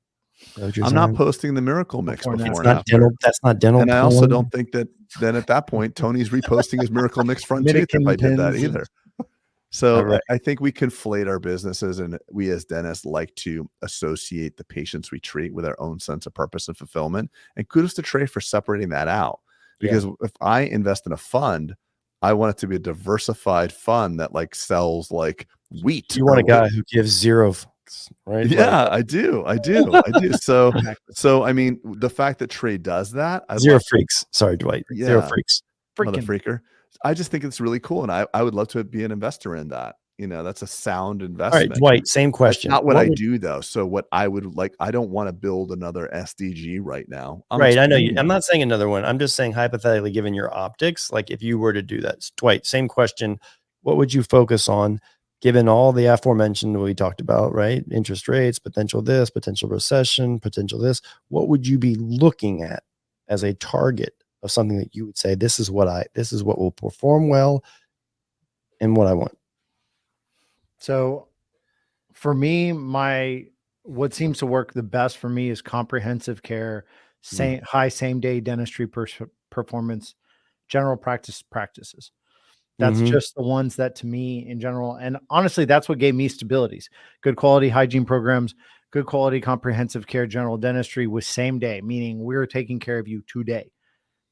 I'm not posting the Miracle Mix before
that's
and
not
after.
dental. That's not dental.
And I also don't think that then at that point, Tony's reposting his Miracle Mix front tooth if I did that either. So I think we conflate our businesses, and we as dentists like to associate the patients we treat with our own sense of purpose and fulfillment. And kudos to Trey for separating that out. Because if I invest in a fund, I want it to be a diversified fund that like sells like wheat.
You want a guy who gives zero, right?
Yeah, I do. So I mean, the fact that Trey does that,
zero freaks. Sorry, Dwight.
Yeah.
Zero freaks.
Mother freaker. I just think it's really cool, and I would love to be an investor in that. That's a sound investment.
All right, Dwight, same question.
That's not what I do though. So what I would like, I don't want to build another SDG right now.
Right. I know you. I'm not saying another one. I'm just saying hypothetically, given your optics, like if you were to do that, Dwight, same question. What would you focus on given all the aforementioned we talked about, right? Interest rates, potential this, potential recession, potential this. What would you be looking at as a target of something that you would say, this is what will perform well and what I want?
So for me, what seems to work the best for me is comprehensive care, high same day dentistry performance, general practices. That's just the ones that to me in general, and honestly, that's what gave me stabilities, good quality hygiene programs, good quality comprehensive care, general dentistry with same day, meaning we're taking care of you today.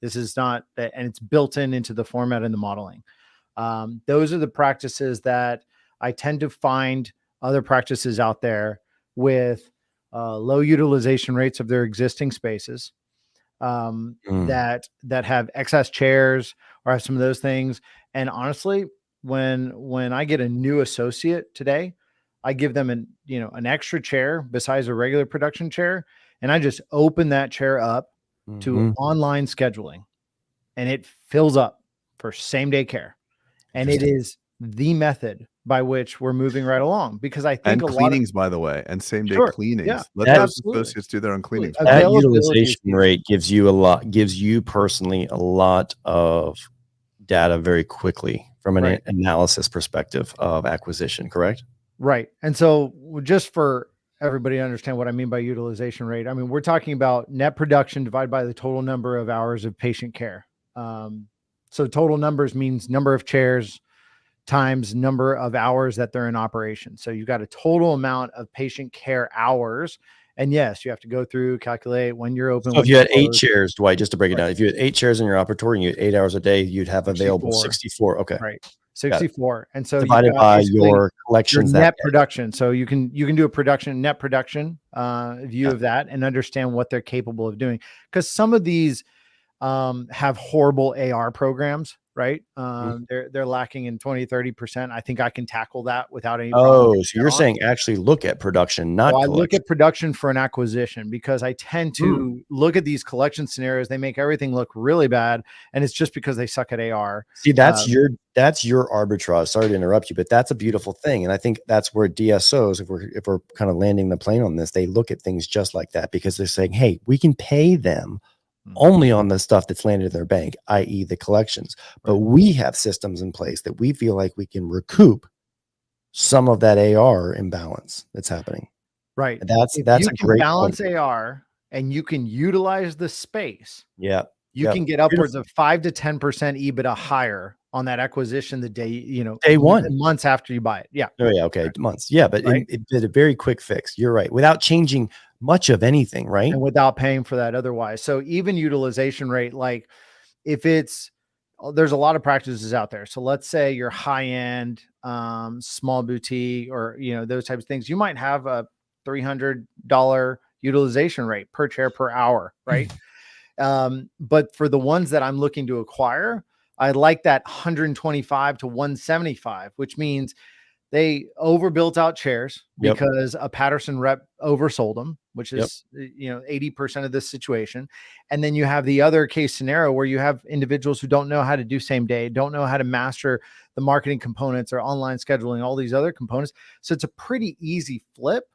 This is not that, and it's built into the format and the modeling. Those are the practices that I tend to find other practices out there with low utilization rates of their existing spaces, that have excess chairs or have some of those things. And honestly, when I get a new associate today, I give them an extra chair besides a regular production chair, and I just open that chair up to online scheduling, and it fills up for same day care. And it is the method by which we're moving right along, because I think
cleanings, by the way, and same day cleanings.
Yeah,
let those associates do their own cleanings.
That utilization rate gives you personally a lot of data very quickly from an analysis perspective of acquisition, correct?
Right. And so just for everybody to understand what I mean by utilization rate, I mean, we're talking about net production divided by the total number of hours of patient care. So total numbers means number of chairs times number of hours that they're in operation. So you've got a total amount of patient care hours. And yes, you have to go through, calculate when you're open.
So if you had 8 chairs, Dwight, just to break it down, if you had 8 chairs in your operatory and you had 8 hours a day, you'd have available 64. Okay.
Right. 64. And so
divided by your collections,
your net production. So you can do a net production view of that and understand what they're capable of doing. Because some of these have horrible AR programs, right? They're lacking in 20-30%. I think I can tackle that without any problem.
So you're saying actually look at production, not
I look at production for an acquisition, because I tend to look at these collection scenarios. They make everything look really bad, and it's just because they suck at AR.
See, that's your arbitrage. Sorry to interrupt you, but that's a beautiful thing. And I think that's where DSOs, if we're kind of landing the plane on this, they look at things just like that, because they're saying, hey, we can pay them only on the stuff that's landed in their bank, i.e. the collections. But we have systems in place that we feel like we can recoup some of that AR imbalance that's happening.
Right.
And that's a great
balance point. AR, and you can utilize the space.
Yeah.
You can get upwards of 5 to 10% EBITDA higher on that acquisition the day
one,
months after you buy it. Yeah.
Oh yeah. Okay. Months. Yeah. But it did a very quick fix. You're right. Without changing much of anything, right? And
without paying for that otherwise. So even utilization rate, like if there's a lot of practices out there. So let's say you're high end, small boutique, or, those types of things, you might have a $300 utilization rate per chair per hour. Right. But for the ones that I'm looking to acquire, I like that 125 to 175, which means they overbuilt out chairs because a Patterson rep oversold them, which is, 80% of this situation. And then you have the other case scenario where you have individuals who don't know how to do same day, don't know how to master the marketing components or online scheduling, all these other components. So it's a pretty easy flip.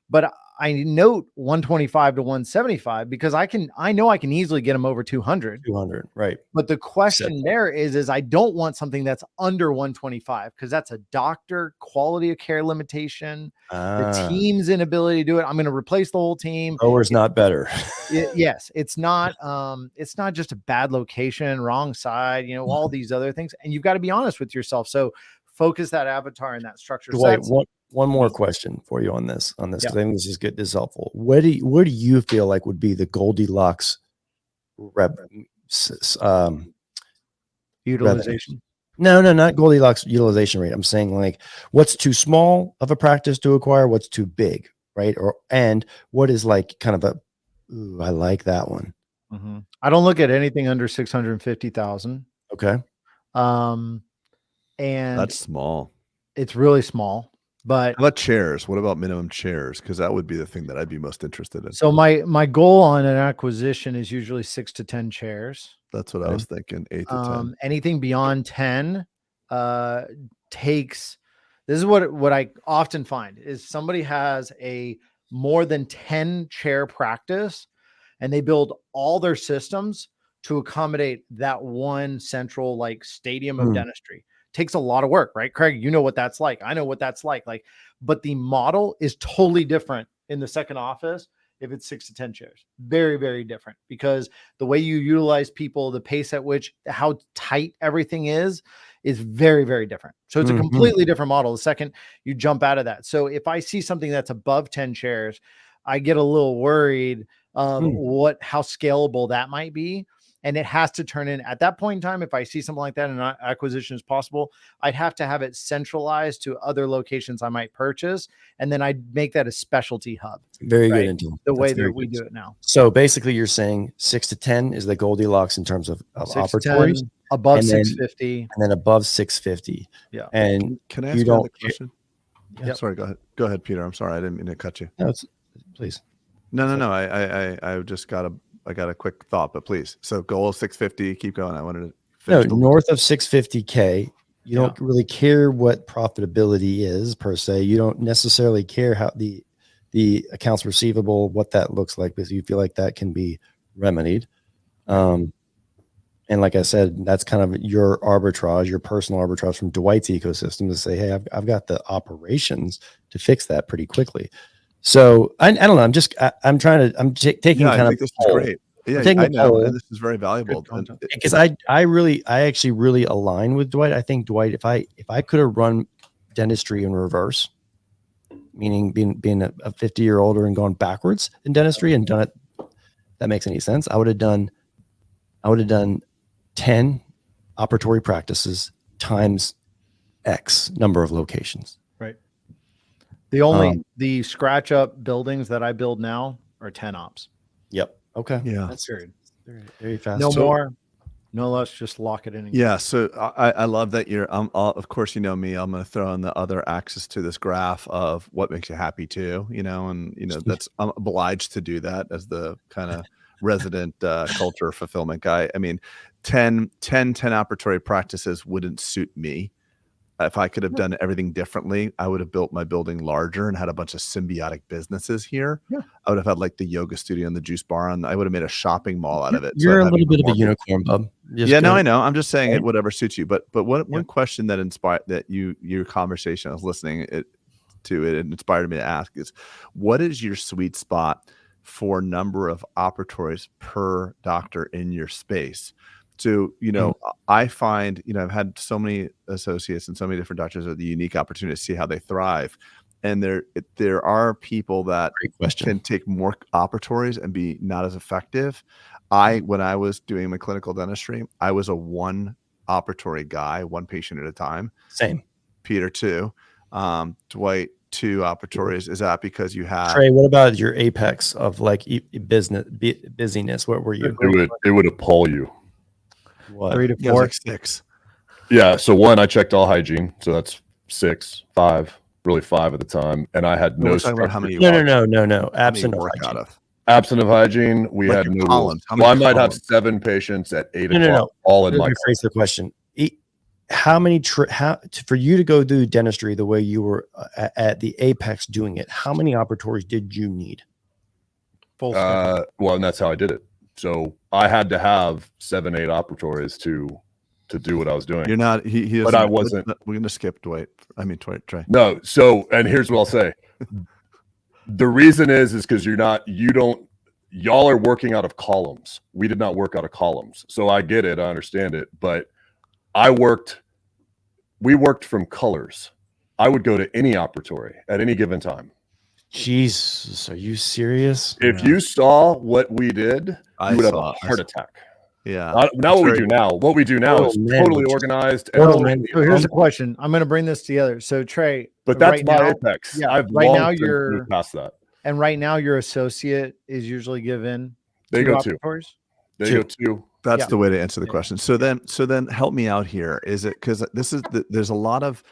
but I note 125 to 175 because I know I can easily get them over 200.
200, right?
But the question there is I don't want something that's under 125 because that's a doctor quality of care limitation. The team's inability to do it. I'm going to replace the whole team.
Lower's not better.
Yes, it's not just a bad location, wrong side, all these other things. And you've got to be honest with yourself. So focus that avatar and that structure.
Dwight, one more question for you on this, because I think this is good. This is helpful. Where do you feel like would be the Goldilocks
utilization?
No, not Goldilocks utilization rate. I'm saying like what's too small of a practice to acquire, what's too big, right? And what is like kind of I like that one.
Mm-hmm. I don't look at anything under 650,000.
Okay.
And
that's small.
It's really small. But
how about chairs? What about minimum chairs? Because that would be the thing that I'd be most interested in.
So my goal on an acquisition is usually 6 to 10 chairs.
That's what I was thinking. 8 to 10.
Anything beyond 10 takes. This is what I often find is somebody has a more than 10 chair practice, and they build all their systems to accommodate that one central like stadium of dentistry. Takes a lot of work, right? Craig, you know what that's like. I know what that's like. But the model is totally different in the second office if it's 6 to 10 chairs. Very, very different because the way you utilize people, the pace at which, how tight everything is very, very different. So it's a completely different model the second you jump out of that. So if I see something that's above 10 chairs, I get a little worried how scalable that might be. And it has to turn in at that point in time. If I see something like that and acquisition is possible, I'd have to have it centralized to other locations I might purchase. And then I'd make that a specialty hub.
Very good.
The way that we do it now.
So basically you're saying 6 to 10 is the Goldilocks in terms of operatories.
Above 650.
And then above 650.
Yeah.
And
can I ask you a question? Yeah. Sorry, go ahead. Go ahead, Peter. I'm sorry. I didn't mean to cut you.
No, please.
No. I just I got a quick thought, but please. So goal of 650. Keep going. I wanted to finish.
North of 650K. You don't really care what profitability is per se. You don't necessarily care how the accounts receivable, what that looks like, because you feel like that can be remedied. And like I said, that's kind of your arbitrage, your personal arbitrage from Dwight's ecosystem to say, hey, I've got the operations to fix that pretty quickly. So I don't know. I'm taking
I think this is great. Yeah, I know. And this is very valuable
because I actually really align with Dwight. I think Dwight, if I could have run dentistry in reverse, meaning being a 50-year-old and gone backwards in dentistry and done it, that makes any sense. I would have done 10 operatory practices times X number of locations.
Right. The scratch up buildings that I build now are 10 ops.
Yep. Okay.
Yeah.
That's very,
very fast.
No more, no less. Just lock it in.
Yeah. So I love that you're. Of course, you know me. I'm going to throw in the other axis to this graph of what makes you happy too. That's I'm obliged to do that as the kind of resident culture fulfillment guy. I mean, 10 operatory practices wouldn't suit me. If I could have done everything differently, I would have built my building larger and had a bunch of symbiotic businesses here. Yeah. I would have had like the yoga studio and the juice bar, and I would have made a shopping mall out of it.
You're a little bit of a unicorn, bub.
I know. I'm just saying it, whatever suits you. But one question that inspired your conversation, I was listening to it inspired me to ask is, what is your sweet spot for number of operatories per doctor in your space? So, I find, I've had so many associates and so many different doctors with the unique opportunity to see how they thrive. And there are people that can take more operatories and be not as effective. When I was doing my clinical dentistry, I was a one operatory guy, one patient at a time.
Same.
Peter, 2. Dwight, 2 operatories. Is that because you have
Trey? What about your apex of like busyness? What were you?
It would appall you.
What?
3 to 4,
like 6.
Yeah. So 1, I checked all hygiene. So that's 6, 5, really 5 at the time. And I had no.
About how many
no. Absent of hygiene.
Absent of hygiene, we had no rules. Well, I might have 7 patients at 8 o'clock. All in my.
Rephrase the question. how many for you to go do dentistry the way you were at the apex doing it, how many operatories did you need?
Well, and that's how I did it. So I had to have 7-8 operatories to do what I was doing.
You're not he
but I wasn't.
We're gonna skip Dwight. I mean Trey.
No, so and here's what I'll say. The reason is because y'all are working out of columns. We did not work out of columns. So I get it, I understand it, but we worked from colors. I would go to any operatory at any given time.
Jesus, are you serious?
If you saw what we did, you would have a heart attack.
Yeah.
Not what we do now. What we do now is totally organized.
So here's the question. I'm going to bring this together. So Trey,
but that's my apex.
Yeah,
I've
right now you're
past that.
And right now your associate is usually given
They
two
go
operatories?
They go two.
That's the way to answer the question. So then help me out here. Is it because there's a lot of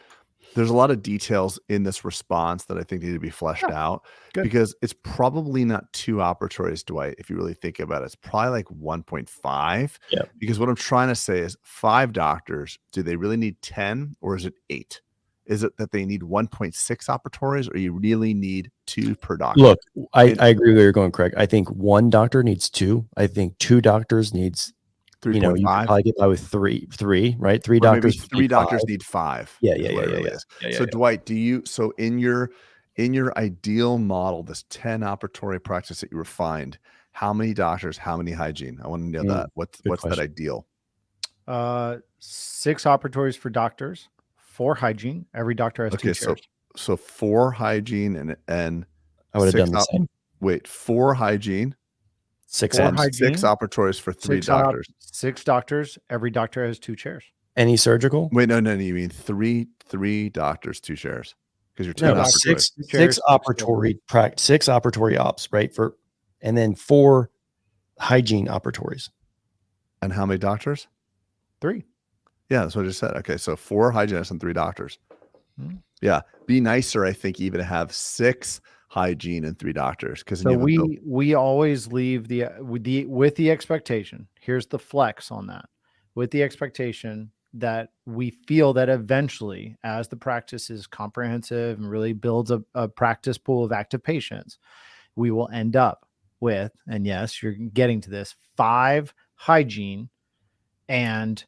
details in this response that I think need to be fleshed out. Good. Because it's probably not 2 operatories, Dwight. If you really think about it, it's probably like 1.5.
Yeah.
Because what I'm trying to say is 5 doctors. Do they really need 10 or is it 8? Is it that they need 1.6 operatories, or you really need 2 per doctor?
Look, I agree where you're going, Craig. I think 1 doctor needs 2. I think 2 doctors needs
3.5.
You know, you could probably get by with three, right? 3
or
doctors.
Maybe 3 doctors need 5.
Yeah.
So Dwight, so in your ideal model, this 10 operatory practice that you refined, how many doctors, how many hygiene? I want to know that. What's that ideal?
6 operatories for doctors, 4 hygiene. Every doctor has 2 chairs.
So 4 hygiene and
I would have done the same.
Wait, 4 hygiene.
6
operators for 3 doctors.
6 doctors. Every doctor has 2 chairs.
Any surgical?
Wait, no. You mean 3 doctors, 2 chairs? Because you're 10 operatories.
6 operatory ops, right? And then 4 hygiene operatories.
And how many doctors?
3.
Yeah, that's what I just said. Okay, so 4 hygienists and 3 doctors.
Hmm.
Yeah, be nicer, I think, even to have 6 hygiene and 3 doctors, because
so we always leave with the expectation. Here's the flex on that, with the expectation that we feel that eventually, as the practice is comprehensive and really builds a practice pool of active patients, we will end up with, and yes, you're getting to this, 5 hygiene and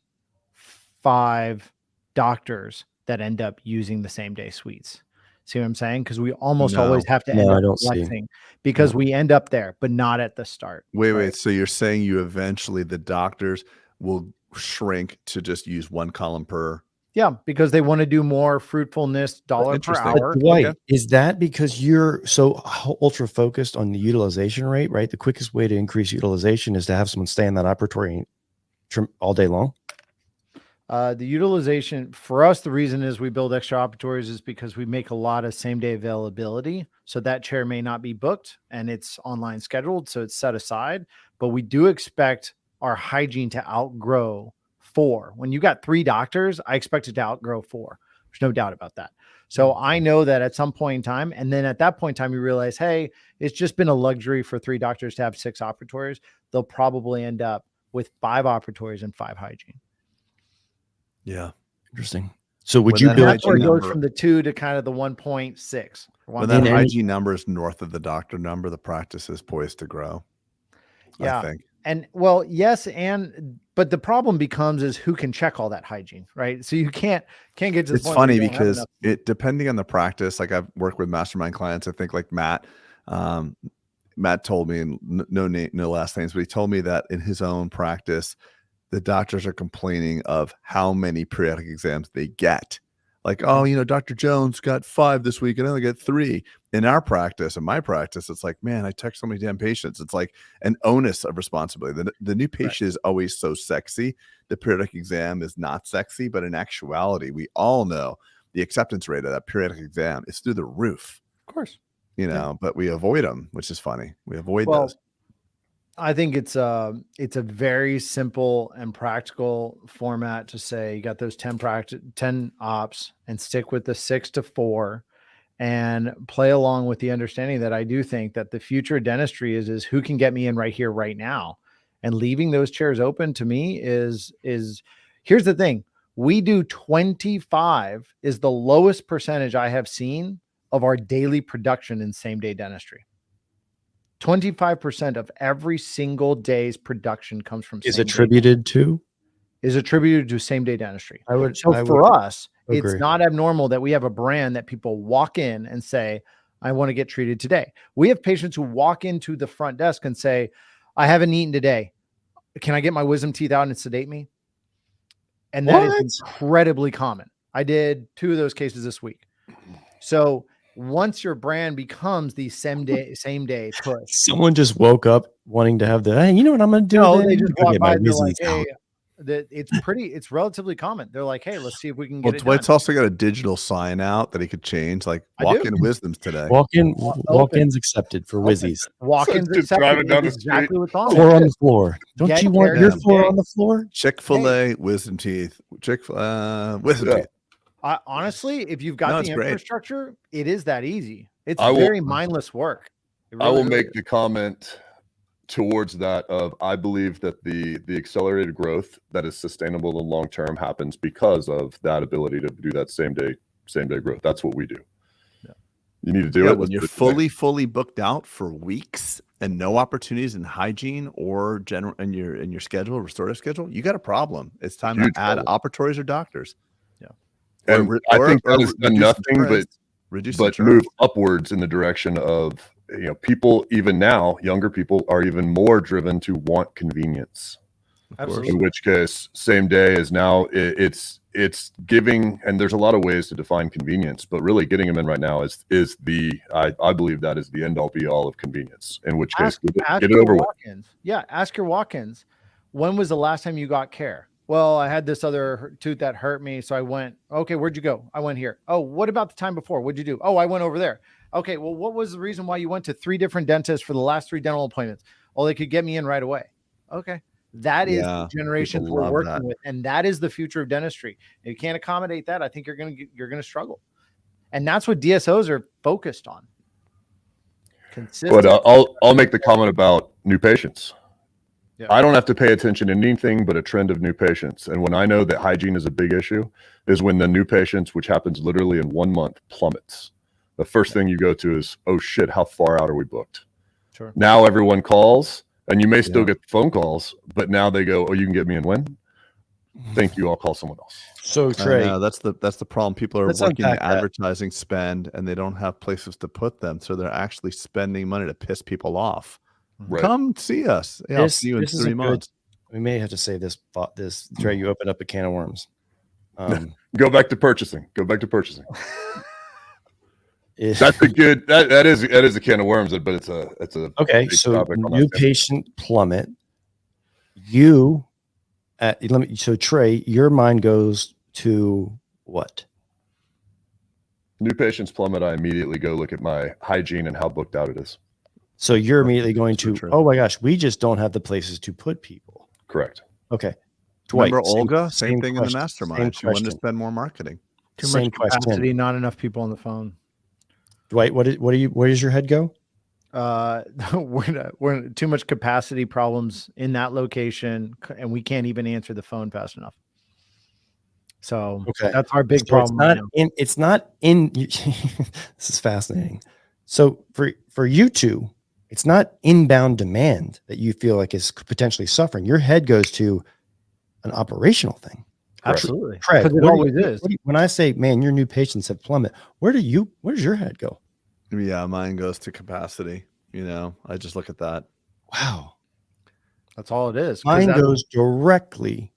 5 doctors that end up using the same day suites. See what I'm saying? Because we almost always have to end up flexing because we end up there, but not at the start.
Wait. So you're saying eventually the doctors will shrink to just use 1 column per?
Yeah, because they want to do more fruitfulness dollar per hour.
Dwight, is that because you're so ultra focused on the utilization rate, right? The quickest way to increase utilization is to have someone stay in that operatory all day long.
The utilization for us, the reason is we build extra operatories is because we make a lot of same day availability. So that chair may not be booked and it's online scheduled. So it's set aside, but we do expect our hygiene to outgrow 4. When you got 3 doctors, I expect it to outgrow 4. There's no doubt about that. So I know that at some point in time, and then at that point in time, you realize, hey, it's just been a luxury for 3 doctors to have 6 operatories. They'll probably end up with 5 operatories and 5 hygiene.
Yeah.
Interesting. So would you build?
That's where it goes from the 2 to kind of the 1.6.
When that hygiene number is north of the doctor number, the practice is poised to grow.
Yeah.
I think.
And well, yes. But the problem becomes is who can check all that hygiene, right? So you can't get to the point.
It's funny because depending on the practice, like I've worked with mastermind clients, I think like Matt told me, and no last names, but he told me that in his own practice, the doctors are complaining of how many periodic exams they get. Like, oh, Dr. Jones got 5 this week and I only get 3. In our practice, in my practice, it's like, man, I touch so many damn patients. It's like an onus of responsibility. The new patient is always so sexy. The periodic exam is not sexy, but in actuality, we all know the acceptance rate of that periodic exam is through the roof.
Of course.
But we avoid them, which is funny. We avoid those.
I think it's a very simple and practical format to say you got those 10 ops and stick with the 6 to 4 and play along with the understanding that I do think that the future of dentistry is who can get me in right here, right now, and leaving those chairs open to me is here's the thing. We do 25 is the lowest percentage I have seen of our daily production in same-day dentistry. 25% of every single day's production comes from
is attributed to
same-day dentistry.
I
for
would
us,
agree.
It's not abnormal that we have a brand that people walk in and say, I want to get treated today. We have patients who walk into the front desk and say, I haven't eaten today. Can I get my wisdom teeth out and sedate me? And that is incredibly common. I did 2 of those cases this week. So once your brand becomes the same day push,
someone just woke up wanting to have the, hey, you know what I'm going to do?
No,
then?
they just walk by and they're like,
out.
hey, it's relatively common. They're like, hey, let's see if we can get it
Dwight's
done.
also got a digital sign out that he could change, like walk-in wisdoms today.
Walk-ins accepted for Wizzies.
Walk-ins accepted. That's exactly what's on
Floor on the floor. Don't you want your floor on the floor?
Chick-fil-A wisdom teeth. Wisdom teeth.
Honestly, if you've got the infrastructure, it is that easy. It's very mindless work.
I will make the comment towards that of, I believe that the accelerated growth that is sustainable in the long term happens because of that ability to do that same day growth. That's what we do. Yeah. You need to do it
when you're fully booked out for weeks and no opportunities in hygiene or general in your schedule, restorative schedule. You got a problem. It's time to add operatories or doctors.
Yeah, and I think that has done nothing but move upwards in the direction of, people even now, younger people are even more driven to want convenience. Absolutely. In which case, same day is now it's giving, and there's a lot of ways to define convenience, but really getting them in right now is the I believe that is the end all be all of convenience. In which case, get it over with.
Yeah, ask your walk-ins. When was the last time you got care? Well, I had this other tooth that hurt me, so I went. Okay, where'd you go? I went here. Oh, what about the time before? What'd you do? Oh, I went over there. Okay, well, what was the reason why you went to 3 different dentists for the last 3 dental appointments? Oh, they could get me in right away. Okay. That is the generation we're working with, and that is the future of dentistry. If you can't accommodate that, I think you're going to struggle. And that's what DSOs are focused on.
But I'll make the comment about new patients. Yeah. I don't have to pay attention to anything but a trend of new patients. And when I know that hygiene is a big issue is when the new patients, which happens literally in 1 month, plummets. The first thing you go to is, oh shit, how far out are we booked? Sure. Now everyone calls, and you may still get phone calls, but now they go, oh, you can get me in when? Thank you. I'll call someone else.
So Trey,
that's the problem. People are working the advertising spend, and they don't have places to put them, so they're actually spending money to piss people off. Right. Come see us. Yeah, I'll see you in 3 months.
We may have to say this. Trey, you open up a can of worms.
Go back to purchasing. That's a good. That is a can of worms, but it's a
okay. So new patient plummet. So Trey, your mind goes to what?
New patients plummet. I immediately go look at my hygiene and how booked out it is.
So you're immediately going to, oh my gosh, we just don't have the places to put people.
Correct.
Okay.
Dwight, remember Olga? Same thing in the mastermind. She wanted to spend more marketing.
Too much capacity, not enough people on the phone.
Dwight, where does your head go?
We're too much capacity problems in that location, and we can't even answer the phone fast enough. So that's our big problem.
It's not in. This is fascinating. So for you two, it's not inbound demand that you feel like is potentially suffering. Your head goes to an operational thing.
Absolutely.
Craig, it always is. When I say, man, your new patients have plummet, where does your head go?
Yeah, mine goes to capacity. I just look at that.
Wow.
That's all it is.
Mine goes directly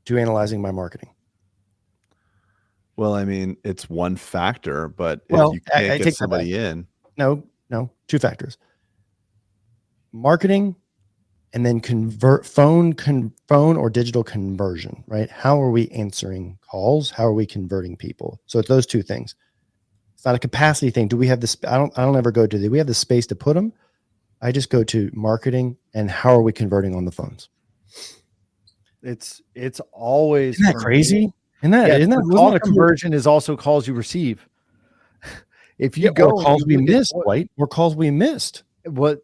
to analyzing my marketing.
Well, I mean, it's one factor, but if you can't get somebody in.
No, 2 factors. Marketing and then phone or digital conversion, right? How are we answering calls? How are we converting people? So it's those 2 things. It's not a capacity thing. Do we have this? I don't ever go to, do we have the space to put them? I just go to marketing and how are we converting on the phones?
It's always
Isn't that crazy? Isn't that
call conversion is also calls you receive. If you go
calls we missed, Dwight, or calls we missed.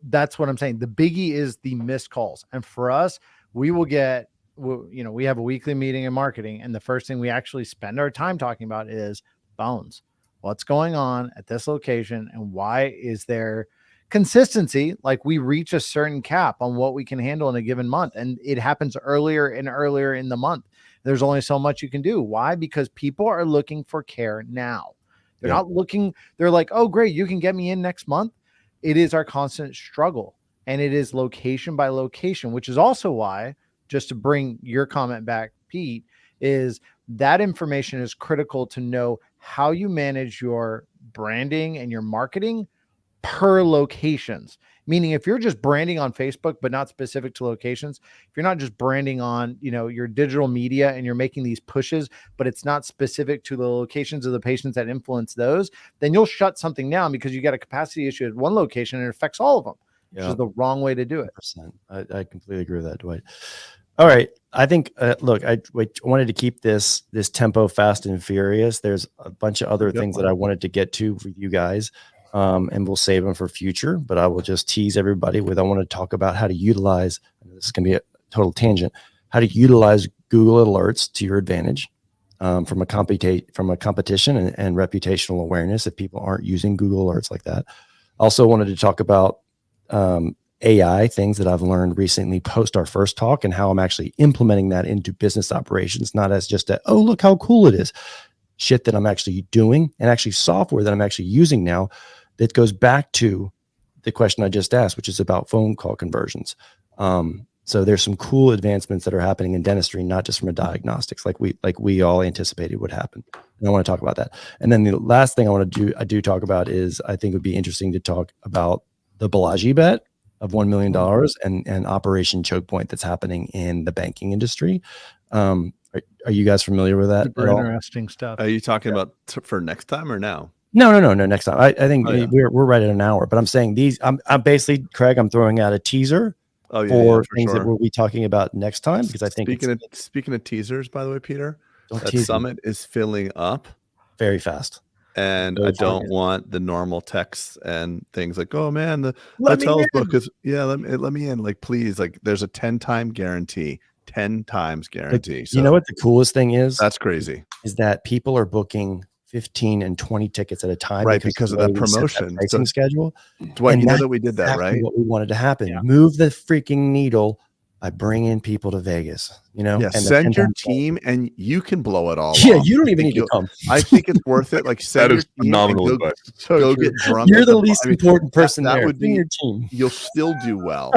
That's what I'm saying. The biggie is the missed calls. And for us, we will get we have a weekly meeting in marketing, and the first thing we actually spend our time talking about is bones. What's going on at this location, and why is there consistency? Like, we reach a certain cap on what we can handle in a given month, and it happens earlier and earlier in the month. There's only so much you can do. Why? Because people are looking for care now. They're not looking, they're like, oh, great, you can get me in next month. It is our constant struggle, and it is location by location, which is also why, just to bring your comment back, Pete, is that information is critical to know how you manage your branding and your marketing per locations. Meaning, if you're just branding on Facebook, but not specific to locations, if you're not just branding on, your digital media and you're making these pushes, but it's not specific to the locations of the patients that influence those, then you'll shut something down because you got a capacity issue at one location and it affects all of them, which is the wrong way to do it.
I completely agree with that, Dwight. All right. I think, look, I wanted to keep this tempo fast and furious. There's a bunch of other things that I wanted to get to with you guys, and we'll save them for future, but I will just tease everybody with, I want to talk about how to utilize, this is going to be a total tangent, how to utilize Google Alerts to your advantage, from a competition and reputational awareness if people aren't using Google Alerts like that. Also wanted to talk about, AI things that I've learned recently post our first talk, and how I'm actually implementing that into business operations, not as just a, oh, look how cool it is, shit that I'm actually doing, and actually software that I'm actually using now that goes back to the question I just asked, which is about phone call conversions. So there's some cool advancements that are happening in dentistry, not just from a diagnostics, like we all anticipated would happen. And I want to talk about that. And then the last thing I do talk about is, I think it would be interesting to talk about the Balaji bet of $1 million and Operation Choke Point that's happening in the banking industry. Are you guys familiar with that?
Super interesting stuff.
Are you talking about for next time or now?
No. Next time. I think we're right at an hour, but I'm saying I'm basically, Craig, I'm throwing out a teaser for things that we'll be talking about next time, because I think
speaking of teasers, by the way, Peter, that summit is filling up
very fast.
And I don't want the normal texts and things like, oh man, the hotels book is, let me in. Like, please, like, there's a 10 times guarantee. So,
you know what the coolest thing is?
That's crazy.
Is that people are booking 15 and 20 tickets at a time,
right? Because of that promotion
pricing schedule.
Dwight, you know that we did that, right?
What we wanted to happen. Yeah. Move the freaking needle by bringing people to Vegas, and
send your team and you can blow it all off.
You don't even need to come.
I think it's worth it. Like, send your team
phenomenal.
Go get drunk.
You're the least important person
that
there.
Would be
your team.
You'll still do well.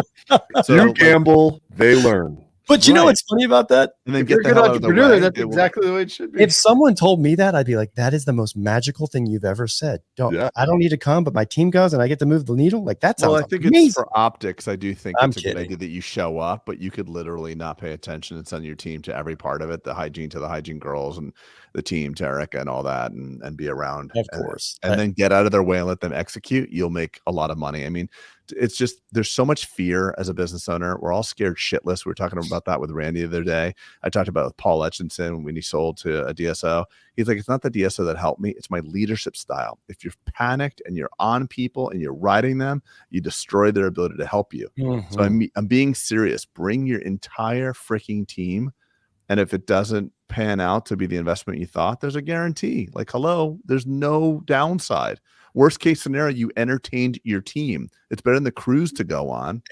So you gamble, they learn.
But you know what's funny about that?
And then get the hell out of the way.
That's exactly the way it should be.
If someone told me that, I'd be like, that is the most magical thing you've ever said. I don't need to come, but my team goes and I get to move the needle. Like, that sounds amazing.
It's for optics. I do think it's a good idea that you show up, but you could literally not pay attention and send your team to every part of it, the hygiene to the hygiene girls and the team to Erica and all that, and be around.
Of course.
And then get out of their way and let them execute. You'll make a lot of money. I mean, it's just, there's so much fear as a business owner. We're all scared shitless. We were talking about that with Randy the other day. I talked about it with Paul Etchinson when he sold to a DSO. He's like, it's not the DSO that helped me. It's my leadership style. If you're panicked and you're on people and you're riding them, you destroy their ability to help you. Mm-hmm. So I'm being serious. Bring your entire freaking team. And if it doesn't pan out to be the investment you thought, there's a guarantee. Like, hello, there's no downside. Worst case scenario, you entertained your team. It's better than the cruise to go on.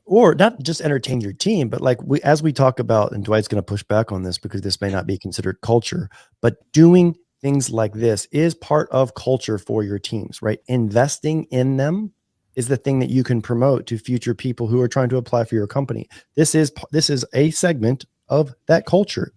Or not just entertain your team, but like as we talk about, and Dwight's going to push back on this because this may not be considered culture, but doing things like this is part of culture for your teams, right? Investing in them is the thing that you can promote to future people who are trying to apply for your company. This is a segment of that culture.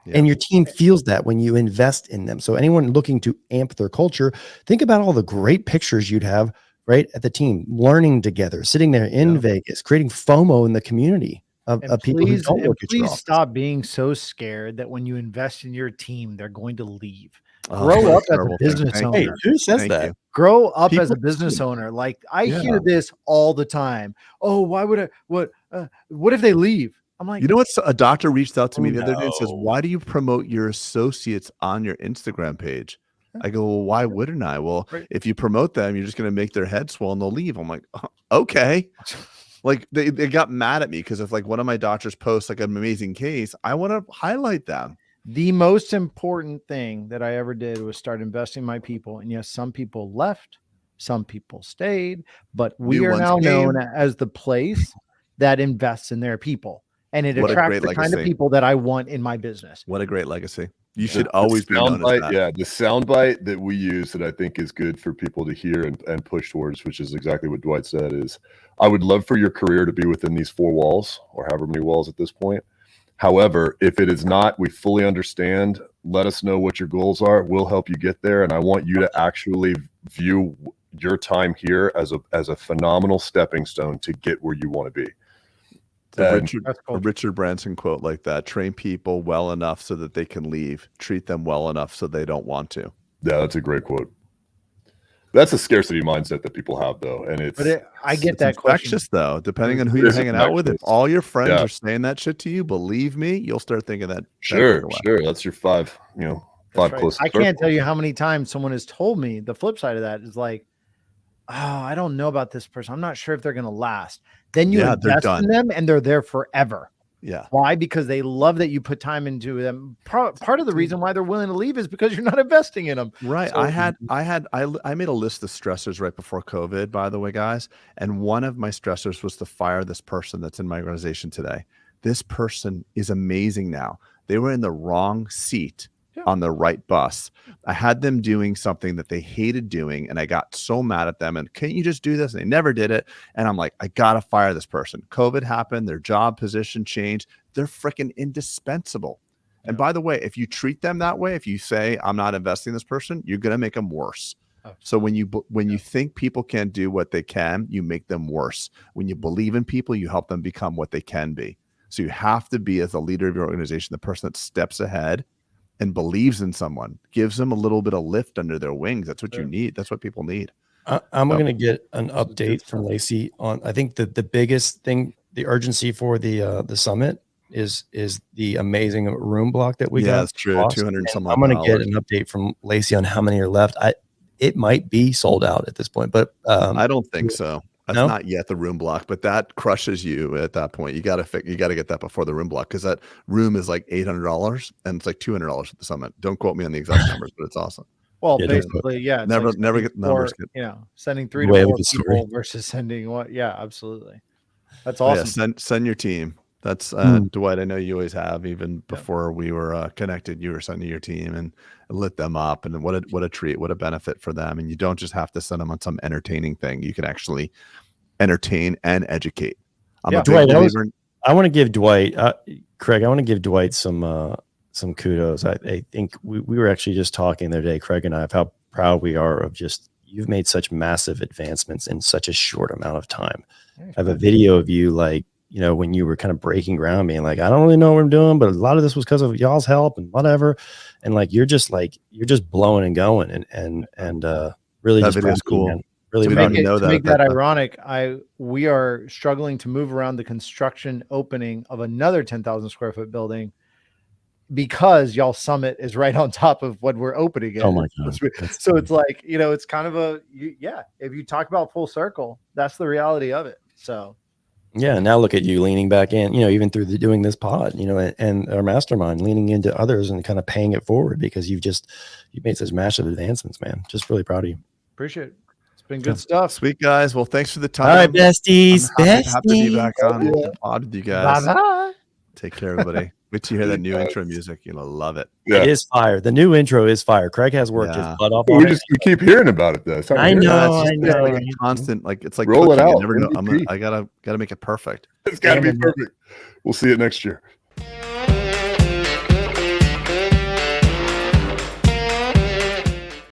Yeah. And your team feels that when you invest in them. So anyone looking to amp their culture, think about all the great pictures you'd have, right, at the team, learning together, sitting there in Vegas, creating FOMO in the community of people who don't work at your office.
Stop being so scared that when you invest in your team, they're going to leave. Grow up as a business owner.
Hey, who says that?
Grow up as a business owner. Like, I hear this all the time. Oh, why would I? What if they leave? I'm like,
you know what? A doctor reached out to me the other day and says, why do you promote your associates on your Instagram page? I go, well, why wouldn't I? Well, if you promote them, you're just going to make their head swell and they'll leave. I'm like, okay. Like they got mad at me because if like one of my doctors posts like an amazing case, I want to highlight them.
The most important thing that I ever did was start investing in my people. And yes, some people left, some people stayed, but we are now known as the place that invests in their people. And it attracts the kind of people that I want in my business.
What a great legacy. You should always be known as that.
Yeah, the soundbite that we use that I think is good for people to hear and push towards, which is exactly what Dwight said, is I would love for your career to be within these 4 walls or however many walls at this point. However, if it is not, we fully understand. Let us know what your goals are. We'll help you get there. And I want you to actually view your time here as a phenomenal stepping stone to get where you want to be.
A Richard Branson quote like that: train people well enough so that they can leave, treat them well enough so they don't want to.
Yeah, that's a great quote. That's a scarcity mindset that people have, though, and
I get that
infectious, though. Depending on who you're hanging out with, if all your friends are saying that shit to you, believe me, you'll start thinking that.
Sure. That's your 5 closest.
I can't tell you how many times someone has told me the flip side of that is like, oh, I don't know about this person. I'm not sure if they're going to last. Then you invest in them and they're there forever.
Yeah.
Why? Because they love that you put time into them. Part of the reason why they're willing to leave is because you're not investing in them.
Right. So, I made a list of stressors right before COVID, by the way, guys. And one of my stressors was to fire this person that's in my organization today. This person is amazing now. They were in the wrong seat on the right bus. I had them doing something that they hated doing, and I got so mad at them. And can't you just do this? And they never did it. And I'm like, I gotta fire this person. COVID happened. Their job position changed. They're freaking indispensable. Yeah. And by the way, if you treat them that way, if you say I'm not investing in this person, you're gonna make them worse. So when you think people can't do what they can, you make them worse. When you believe in people, you help them become what they can be. So you have to be, as a leader of your organization, the person that steps ahead and believes in someone, gives them a little bit of lift under their wings. That's what you need. That's what people need.
I'm going to get an update from Lacey on, I think that the biggest thing, the urgency for the summit is the amazing room block that we got.
Yeah, that's true. 200 some.
I'm going to get an update from Lacey on how many are left. It might be sold out at this point, but
I don't think so. That's not yet the room block, but that crushes you at that point. You got to get that before the room block, because that room is like $800 and it's like $200 at the summit. Don't quote me on the exact numbers, but it's awesome.
Well, basically,
never get numbers.
Sending 3 to 4 people versus sending what? Yeah, absolutely. That's awesome.
Yeah, send your team. That's Dwight. I know you always have, even before we were connected. You were sending your team and lit them up, and what a treat, what a benefit for them. And you don't just have to send them on some entertaining thing. You can actually entertain and educate.
Dwight, I want to give Dwight, Craig. I want to give Dwight some kudos. I think we were actually just talking the other day, Craig and I, of how proud we are of just, you've made such massive advancements in such a short amount of time. I have a video of you, like, when you were kind of breaking ground, being like, I don't really know what I'm doing, but a lot of this was because of y'all's help and whatever. And you're just blowing and going and really,
that video is cool.
Really to make that ironic, we are struggling to move around the construction opening of another 10,000 square foot building because y'all summit is right on top of what we're opening at.
Oh my God.
So it's like, it's kind of if you talk about full circle, that's the reality of it. So
yeah, now look at you leaning back in, even through doing this pod, and our mastermind, leaning into others and kind of paying it forward, because you've made such massive advancements, man. Just really proud of you.
Appreciate it. It's been good stuff.
Sweet guys. Well, thanks for the time.
All right, besties.
Happy to be back on the pod with you guys.
Bye-bye.
Take care, everybody. Wait till you hear that new intro music. You're going to love it.
Yeah. It is fire. The new intro is fire. Craig has worked his butt off.
We keep hearing about it, though.
I know.
Like a constant, it's like
roll it out.
You never know. I gotta make it perfect.
It's got to be perfect. We'll see it next year.